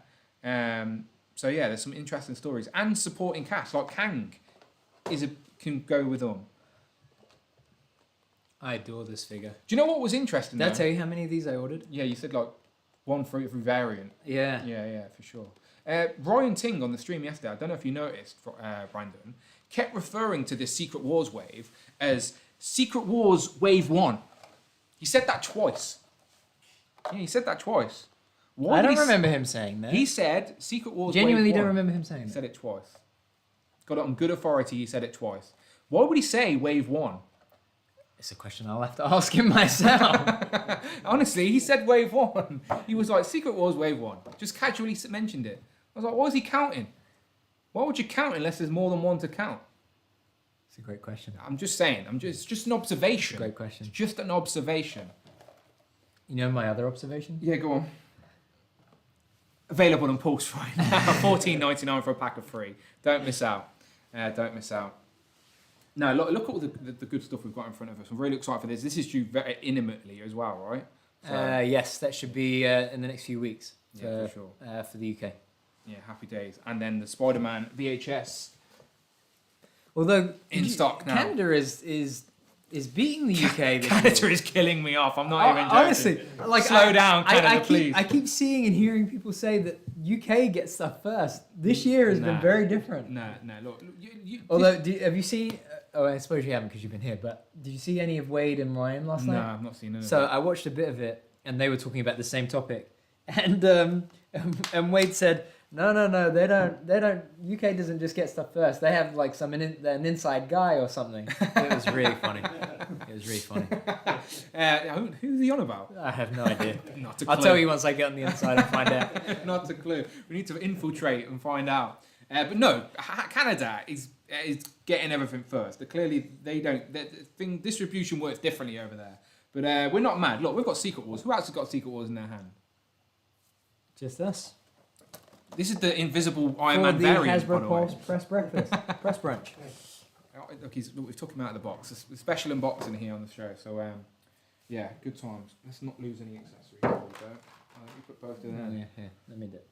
So yeah, there's some interesting stories and supporting cast like Kang can go with them. I adore this figure. Do you know what was interesting? Did I though? tell you how many of these I ordered? Yeah, you said like one for every variant. Yeah. Yeah, for sure. Ryan Ting on the stream yesterday, I don't know if you noticed, Brandon, kept referring to this Secret Wars wave as Secret Wars Wave 1. He said that twice. Yeah, he said that twice. Why I did don't he remember him saying that. He said Secret Wars Genuinely Wave 1. don't remember him saying He that. said it twice. Got it on good authority, he said it twice. Why would he say Wave 1? It's a question I'll have to ask him myself. Honestly, he said Wave 1. He was like, Secret Wars Wave 1. Just casually mentioned it. I was like, why is he counting? Why would you count unless there's more than one to count? It's a great question. I'm just saying. It's just an observation. Great question. It's just an observation. You know my other observation? Yeah, go on. Available on Pulse right now. $14.99 for a pack of 3. Don't miss out. Don't miss out. No, look at all the good stuff we've got in front of us. I'm really excited for this. This is due very imminently as well, right? So, Yes, that should be in the next few weeks. yeah, for sure. For the UK. Yeah, happy days. And then the Spider-Man VHS Although in stock now. Canada is beating the UK this Canada year. is killing me off. I'm not even joking. Honestly, like Slow down, Canada, please. I keep seeing and hearing people say that UK gets stuff first. This year has been very different. No, look. Although, have you seen? Oh, I suppose you haven't because you've been here. But did you see any of Wade and Ryan last No, night? I've not seen it. So I watched a bit of it, and they were talking about the same topic, and Wade said, No, they don't. UK doesn't just get stuff first. They have like an inside guy or something. It was really funny. Who's he on about? I have no idea. Not a clue. I'll tell you once I get on the inside and find out. Not a clue. We need to infiltrate and find out. But no, Canada is getting everything first. Clearly, they don't. Distribution works differently over there. But we're not mad. Look, we've got Secret Wars. Who else has got Secret Wars in their hand? Just us. This is the invisible Iron For Man the variant, by Hasbro the way. Pulse press breakfast, press brunch. Look, we've took him out of the box. A special unboxing here on the show. So, yeah, good times. Let's not lose any accessories. There we go. You put both of them in. Yeah. Let me do it.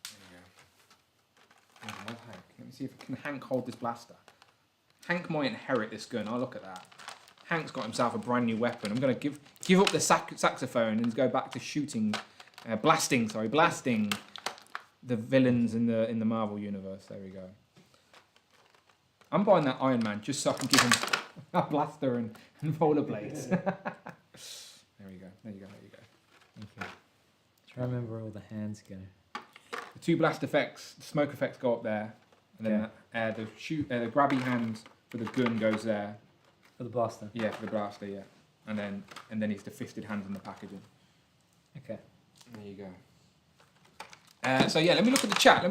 There we go. Hank. Let me see if Hank hold this blaster. Hank might inherit this gun. Oh, look at that. Hank's got himself a brand new weapon. I'm going to give up the saxophone and go back to shooting, blasting the villains in the Marvel universe. There we go. I'm buying that Iron Man just so I can give him a blaster and rollerblades. There you go. Thank you. Try to remember where all the hands go. The 2 blast effects, the smoke effects go up there, and then the grabby hand for the gun goes there. For the blaster. Yeah, for the blaster, yeah. And then it's the fisted hands in the packaging. Okay. There you go. So yeah, let me look at the chat.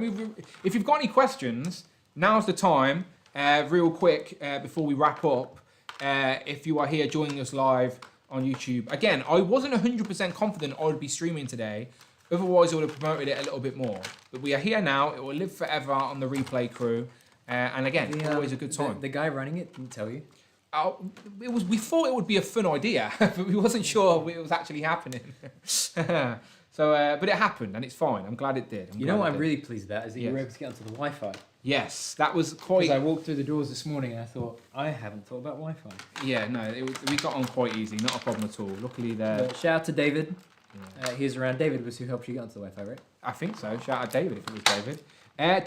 If you've got any questions, now's the time. Real quick before we wrap up. If you are here joining us live on YouTube, again, I wasn't 100% confident I would be streaming today. Otherwise, I would have promoted it a little bit more. But we are here now. It will live forever on the replay crew. And again, always a good time. The guy running it didn't tell you. We thought it would be a fun idea, but we wasn't sure it was actually happening. But it happened, and it's fine. I'm glad it did. You know what I'm really pleased about is that you were able to get onto the Wi-Fi. Yes, that was quite. Because I walked through the doors this morning and I thought, I haven't thought about Wi-Fi. Yeah, no, we got on quite easy, not a problem at all. Luckily, shout out to David. He was around. David was who helped you get onto the Wi-Fi, right? I think so. Shout out David if it was David.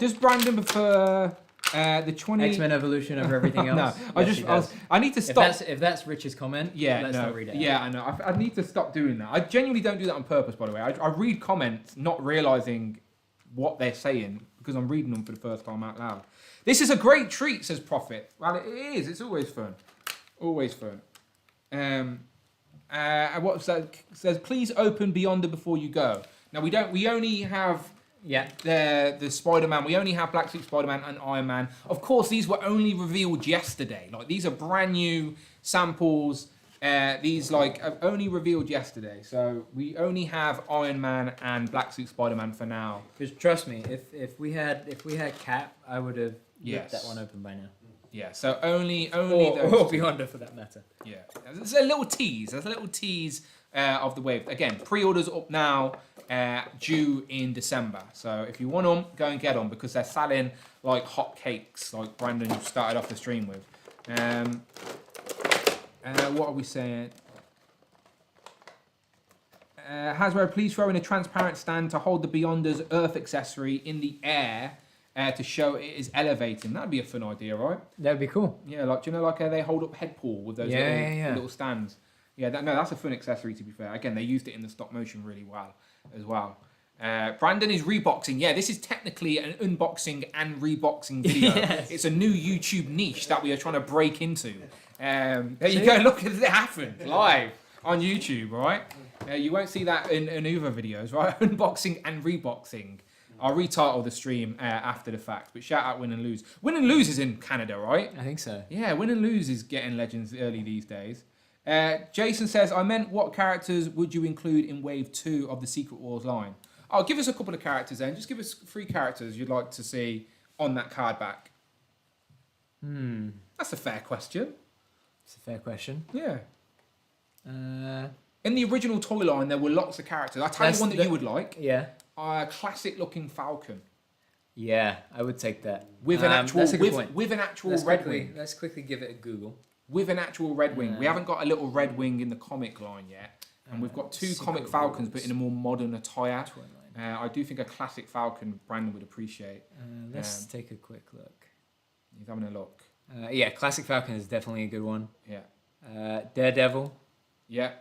Does Brandon prefer the 20 X-Men Evolution over everything else? No, I need to stop. If that's Rich's comment, let's not read it. Yeah, I know. I need to stop doing that. I genuinely don't do that on purpose, by the way. I read comments not realising what they're saying because I'm reading them for the first time out loud. This is a great treat, says Prophet. Well, it is. It's always fun. Always fun. What says, please open Beyonder before you go. Now, we only have the Spider-Man. We only have Black Suit Spider-Man and Iron Man. Of course, these were only revealed yesterday. Like, these are brand new samples. These are only revealed yesterday. So we only have Iron Man and Black Suit Spider-Man for now. Because trust me, if we had Cap, I would have ripped that one open by now. Yeah, so only or those two. Beyonder for that matter. Yeah, there's a little tease. Of the wave. Again, pre-orders up now, due in December. So if you want them, go and get them because they're selling like hot cakes, like Brandon started off the stream with. What are we saying? Hasbro, please throw in a transparent stand to hold the Beyonder's Earth accessory in the air to show it is elevating. That'd be a fun idea, right? That'd be cool. Yeah, do you know how they hold up Headpool with those little stands? Yeah, that's a fun accessory, to be fair. Again, they used it in the stop motion really well as well. Brandon is reboxing. Yeah, this is technically an unboxing and reboxing video. Yes. It's a new YouTube niche that we are trying to break into. There you go. Look at it happen live on YouTube, right? You won't see that in other videos, right? Unboxing and reboxing. I'll retitle the stream after the fact. But shout out Win and Lose. Win and Lose is in Canada, right? I think so. Yeah, Win and Lose is getting Legends early these days. Jason says, I meant what characters would you include in Wave 2 of the Secret Wars line? Oh, give us a couple of characters then. Just give us 3 characters you'd like to see on that card back. That's a fair question. It's a fair question. Yeah. Uh, In the original toy line, there were lots of characters. I'll tell you one that you would like. Yeah. Classic looking Falcon. Yeah, I would take that. With an actual, that's a good point. with an actual Let's red quickly, wing. let's quickly give it a Google. With an actual red wing. We haven't got a little red wing in the comic line yet. And we've got 2 Secret comic Falcons, Wars. but in a more modern attire. Toy line. I do think a classic Falcon Brandon would appreciate. Let's take a quick look. He's having a look. Yeah, Classic Falcon is definitely a good one. Yeah. Daredevil. Yeah,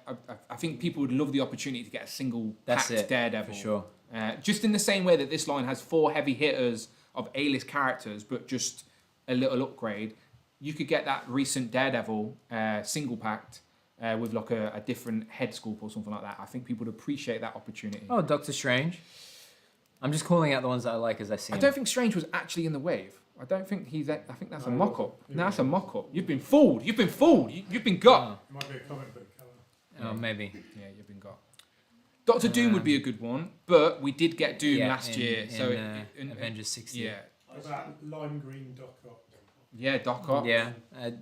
I think people would love the opportunity to get a single That's packed it, Daredevil. for sure. Just in the same way that this line has 4 heavy hitters of A-list characters, but just a little upgrade, you could get that recent Daredevil single packed with like a different head sculpt or something like that. I think people would appreciate that opportunity. Oh, Doctor Strange. I'm just calling out the ones that I like as I see I them. don't think Strange was actually in the wave. I don't think he's. I think that's a mock-up. No, that's a mock-up. You've been fooled. You've been fooled. You've been got. It might be a comic book colour. Oh, maybe. Yeah, you've been got. Doctor Doom would be a good one, but we did get Doom last year. So in Avengers 60. yeah, What about lime green Doc Ock? yeah, Doc Ock. Yeah.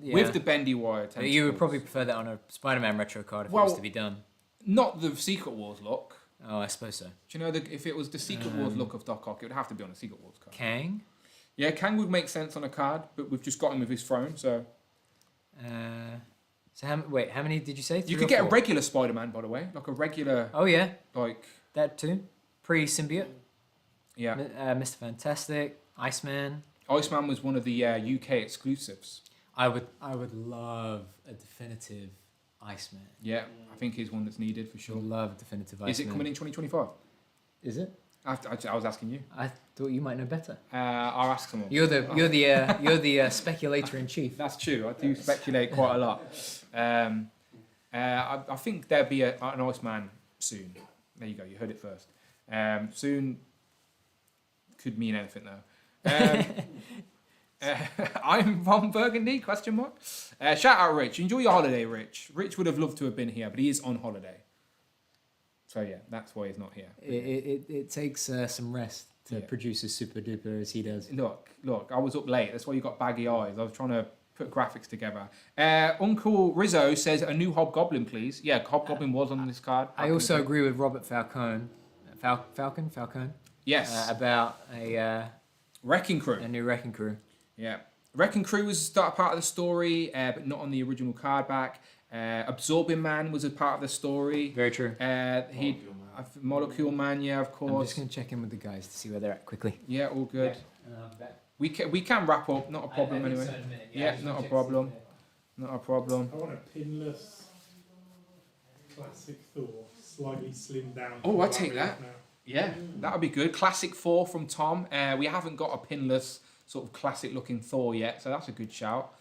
With the bendy wire. But you would probably prefer that on a Spider-Man retro card if it was to be done. Not the Secret Wars look. Oh, I suppose so. Do you know if it was the Secret Wars look of Doc Ock, it would have to be on a Secret Wars card. Kang. Yeah, Kang would make sense on a card, but we've just got him with his throne, so. So how many did you say? You 3 could or get a 4? regular Spider-Man, by the way, like a regular, Oh yeah, like that too. Pre-symbiote. yeah. Mr. Fantastic, Iceman. Iceman was one of the UK exclusives. I would love a definitive Iceman. Yeah, I think he's one that's needed for I sure. would love a definitive Iceman. Is it coming in 2025? Is it? I was asking you. I thought you might know better. I'll ask someone. You're the speculator in chief. That's true. I do speculate quite a lot. I think there'll be an Iceman soon. There you go. You heard it first. Soon could mean anything though. I'm Ron Burgundy? Question mark. Shout out Rich. Enjoy your holiday, Rich. Rich would have loved to have been here, but he is on holiday. So yeah, that's why he's not here. It takes some rest to produce as super duper as he does. Look, I was up late. That's why you got baggy eyes. I was trying to put graphics together. Uncle Rizzo says a new Hobgoblin, please. Yeah, Hobgoblin was on this card. I also agree with Robert Falcone. Falcone? Yes. About a Wrecking Crew. new Wrecking Crew. Yeah. Wrecking Crew was part of the story, but not on the original card back. Absorbing Man was a part of the story. Very true. Molecule Man, yeah, of course. I'm just going to check in with the guys to see where they're at quickly. Yeah, all good. We can wrap up, not a problem anyway. Yeah, not a problem. Not a problem. I want a pinless classic Thor, slightly slimmed down. Oh, from I'd what take we that. have now. Yeah, that would be good. Classic 4 from Tom. We haven't got a pinless sort of classic looking Thor yet, so that's a good shout.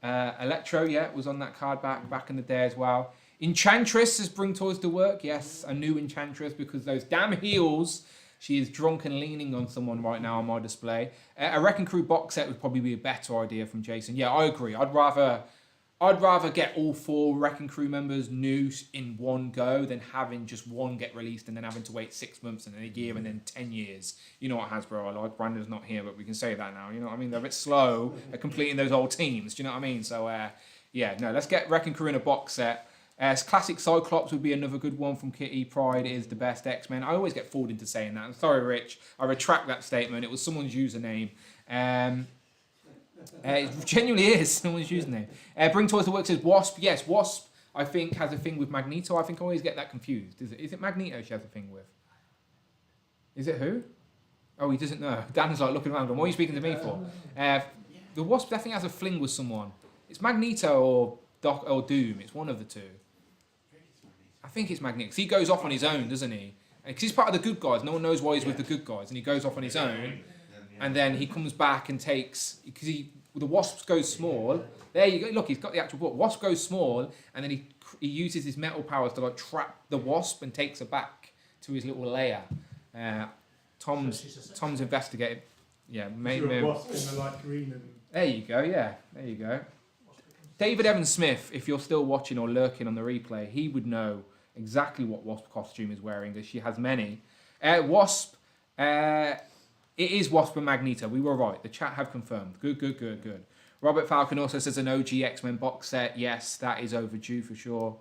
Electro, yeah, was on that card back in the day as well. Enchantress has bring toys to work. Yes, a new Enchantress because those damn heels. She is drunk and leaning on someone right now on my display. A Wrecking Crew box set would probably be a better idea from Jason. Yeah, I agree. I'd rather get all 4 Wrecking Crew members new in one go than having just one get released and then having to wait 6 months and then a year and then 10 years. You know what Hasbro are like. Brandon's not here, but we can say that now. You know what I mean? They're a bit slow at completing those old teams. Do you know what I mean? So, let's get Wrecking Crew in a box set. Classic Cyclops would be another good one from Kitty. Pride is the best X-Men. I always get fooled into saying that. I'm sorry, Rich. I retract that statement. It was someone's username. It genuinely is someone's username. Bring Toys to Work says Wasp. Yes, Wasp, I think, has a thing with Magneto. I think I always get that confused. Is it Magneto she has a thing with? Is it who? Oh, he doesn't know. Dan's like looking around. What are you speaking to me for? The Wasp, I think, has a fling with someone. It's Magneto or Doom. It's one of the two. I think it's Magneto. 'Cause he goes off on his own, doesn't he? Because he's part of the good guys. No one knows why he's with the good guys. And he goes off on his own. And then he comes back and takes... Because the Wasp goes small. There you go. Look, he's got the actual book. Wasp goes small. And then he uses his metal powers to like trap the Wasp and takes her back to his little lair. Tom's investigated. Yeah, Is there a wasp in the light green and there you go. Yeah, there you go. David Evan Smith, if you're still watching or lurking on the replay, he would know exactly what Wasp costume is wearing, because she has many. Wasp, it is Wasp and Magneto. We were right. The chat have confirmed. Good. Robert Falcon also says an OG X-Men box set. Yes, that is overdue for sure.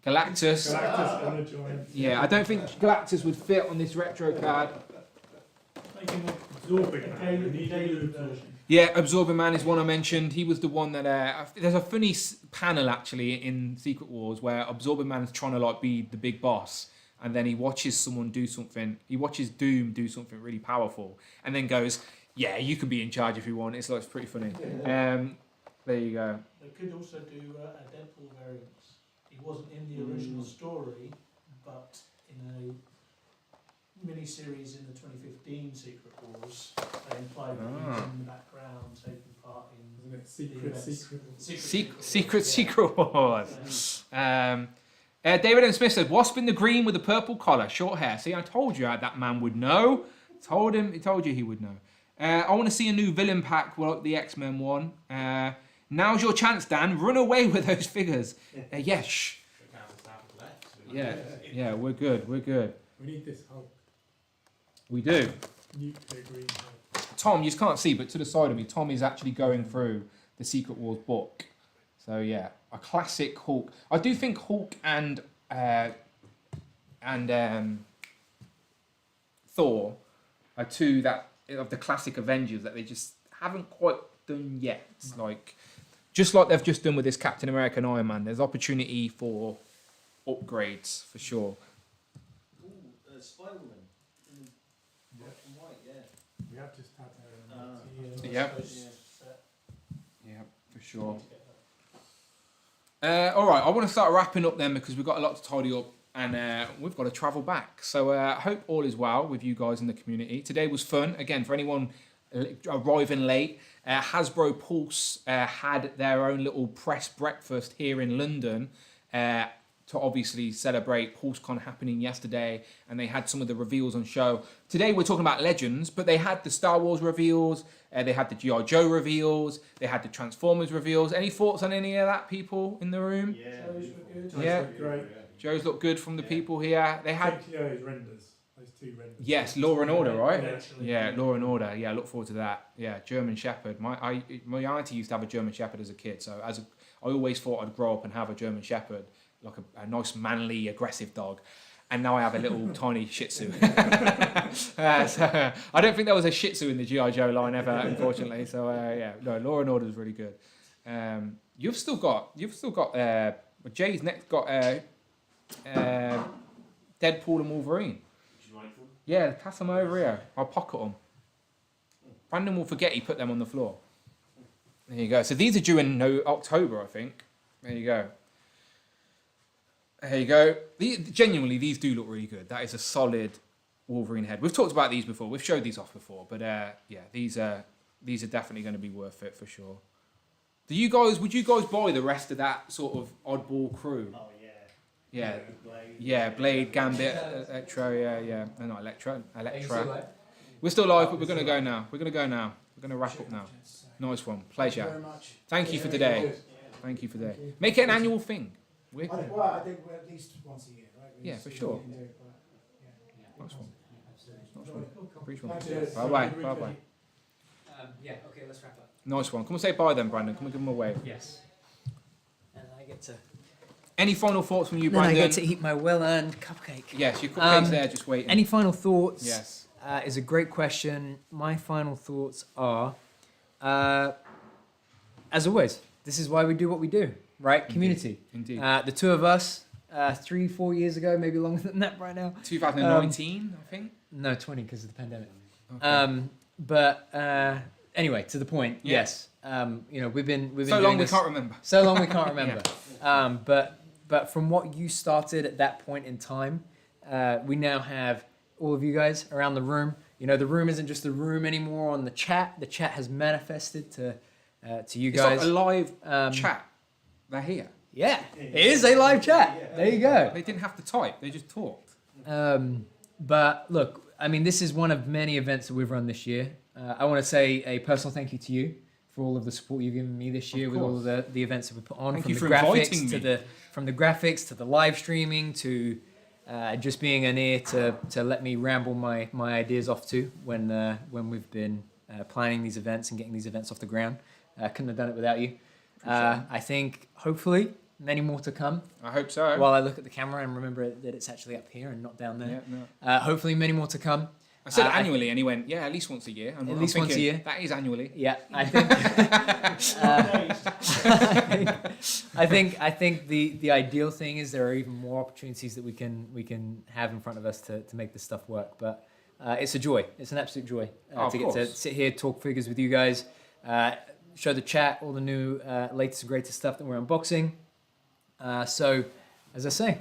Galactus. Galactus gonna join. Yeah, I don't think Galactus would fit on this retro card. Absorbing Man. We need a new version. Yeah, Absorbing Man is one I mentioned. He was the one that there's a funny panel actually in Secret Wars where Absorbing Man is trying to like be the big boss, and then he watches someone do something. He watches Doom do something really powerful, and then goes, "Yeah, you can be in charge if you want." It's like it's pretty funny. There you go. They could also do a Deadpool variant. He wasn't in the original story, but in a mini-series in the 2015 Secret Wars, they implied that he was in the background taking part in Isn't it Secret Wars. David M. Smith said, "Wasp in the green with the purple collar, short hair." See, I told you that man would know. Told you he would know. I want to see a new villain pack, like the X-Men one. Now's your chance, Dan. Run away with those figures. Yes. Yeah, we're good. We need this Hulk. We do. Nuclear green Hulk. Tom, you just can't see, but to the side of me, Tom is actually going through the Secret Wars book. So yeah, a classic Hulk. I do think Hulk and Thor are two that of the classic Avengers that they just haven't quite done yet. Like, just like they've just done with this Captain America and Iron Man, there's opportunity for upgrades for sure. Ooh, Spider-Man. Black and white, yeah. We have just had Yep. set. Yeah, for sure. All right, I want to start wrapping up then because we've got a lot to tidy up and we've got to travel back. So I hope all is well with you guys in the community. Today was fun. Again, for anyone arriving late, Hasbro Pulse had their own little press breakfast here in London to obviously celebrate PulseCon happening yesterday, and they had some of the reveals on show. Today we're talking about Legends, but they had the Star Wars reveals, they had the G.I. Joe reveals, they had the Transformers reveals. Any thoughts on any of that, people in the room? Yeah. Those were good. Yeah. Great. Joe's looked good from the people here. They had, Tokyo's renders. Those two renders. yes, Law and Order, right? Eventually. Yeah, Law and Order. Yeah, I look forward to that. Yeah, German Shepherd. My auntie used to have a German Shepherd as a kid, so I always thought I'd grow up and have a German Shepherd, like a nice, manly, aggressive dog. And now I have a little tiny Shih Tzu. So I don't think there was a Shih Tzu in the G.I. Joe line ever, unfortunately. So yeah, no, Law and Order is really good. You've still got. Jay's next got Deadpool and Wolverine. Yeah, pass them over here. I'll pocket them. Brandon will forget he put them on the floor. There you go. So these are due in October, I think. There you go. There you go. Genuinely, these do look really good. That is a solid Wolverine head. We've talked about these before. We've showed these off before. But yeah, these are definitely going to be worth it for sure. Would you guys buy the rest of that sort of oddball crew? Oh, yeah. Yeah. Blade. Yeah, Blade, Gambit, Electro, yeah. No, not Electra. We're still live, but we're going to go now. We're going to wrap up now. Nice one. Pleasure. Thank you for today. Thank you for today. Make it an annual thing. I think we're at least once a year, right? Yeah, for sure. Nice one. Nice one. Cheers. Bye-bye. Bye-bye. Yeah, okay, let's wrap up. Nice one. Come and say bye then, Brandon. Come and give them a wave. Yes. And I get to. Any final thoughts from you, Then I Brandon? get to eat my well-earned cupcake. Yes, your cupcake's there, just waiting. Any final thoughts? Yes. Is a great question. My final thoughts are, as always, this is why we do what we do, right? Community. Indeed. The two of us, 3-4 years ago, maybe longer than that right now. 2019, I think. No, 20 because of the pandemic. Okay. But anyway, to the point. Yeah. Yes. We've been So doing long we this- can't remember. So long we can't remember. But from what you started at that point in time, we now have all of you guys around the room. You know, the room isn't just a room anymore on the chat. The chat has manifested to you It's guys. like a live chat. They're here. Yeah, it is a live chat. There you go. They didn't have to type. They just talked. But look, I mean, this is one of many events that we've run this year. I want to say a personal thank you to you for all of the support you've given me this year with all the events that we put on. Thank from you the for inviting graphics me. from the graphics to the live streaming to just being an ear to let me ramble my ideas off to when we've been planning these events and getting these events off the ground. Couldn't have done it without you. I think hopefully many more to come. I hope so. While I look at the camera and remember that it's actually up here and not down there. Yeah, no. Hopefully many more to come. I said annually, and he went, yeah, at least once a year. And At I'm least once a thinking, year. That is annually. Yeah, I think. I think the ideal thing is there are even more opportunities that we can have in front of us to make this stuff work. But it's a joy. It's an absolute joy to get to sit here, talk figures with you guys, show the chat all the new latest and greatest stuff that we're unboxing. So, as I say,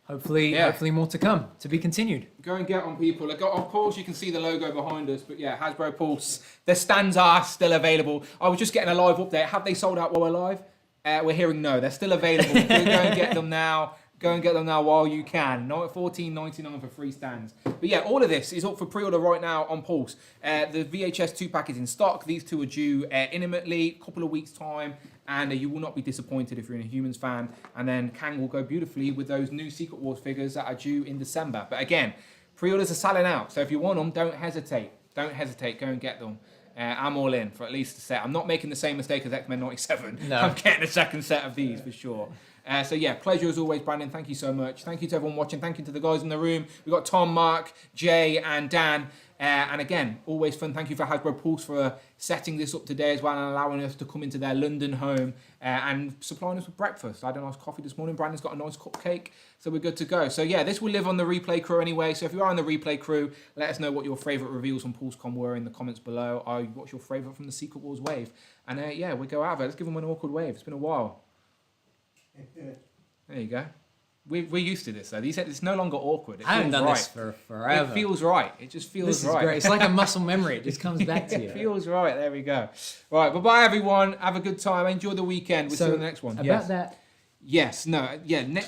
hopefully more to come, to be continued. Go and get on, people. Of course, you can see the logo behind us, but yeah, Hasbro Pulse. The stands are still available. I was just getting a live update. Have they sold out while we're live? We're hearing no. They're still available. Go and get them now. Go and get them now while you can. $14.99 for 3 stands. But yeah, all of this is up for pre-order right now on Pulse. The VHS 2-pack is in stock. These two are due imminently, a couple of weeks' time. And you will not be disappointed if you're a Humans fan. And then Kang will go beautifully with those new Secret Wars figures that are due in December. But again, pre-orders are selling out. So if you want them, don't hesitate. Don't hesitate. Go and get them. I'm all in for at least a set. I'm not making the same mistake as X-Men 97. No. I'm getting a second set of these for sure. So yeah, pleasure as always, Brandon. Thank you so much. Thank you to everyone watching. Thank you to the guys in the room. We've got Tom, Mark, Jay, and Dan. And again, always fun. Thank you for Hasbro Pulse for setting this up today as well and allowing us to come into their London home and supplying us with breakfast. I had a nice coffee this morning. Brandon's got a nice cupcake, so we're good to go. So yeah, this will live on the replay crew anyway. So if you are on the replay crew, let us know what your favourite reveals on PulseCon were in the comments below. What's your favourite from the Secret Wars wave? And yeah, we go out of it. Let's give them an awkward wave. It's been a while. There you go. We're used to this though. It's no longer awkward. It I haven't feels done right. this for forever. It feels right. It just feels This is right. great. It's like a muscle memory. It just comes back to you. It feels right. There we go. Right. Bye-bye, everyone. Have a good time. Enjoy the weekend. We'll see you on the next one. About that, Yes. No. Yeah. Next.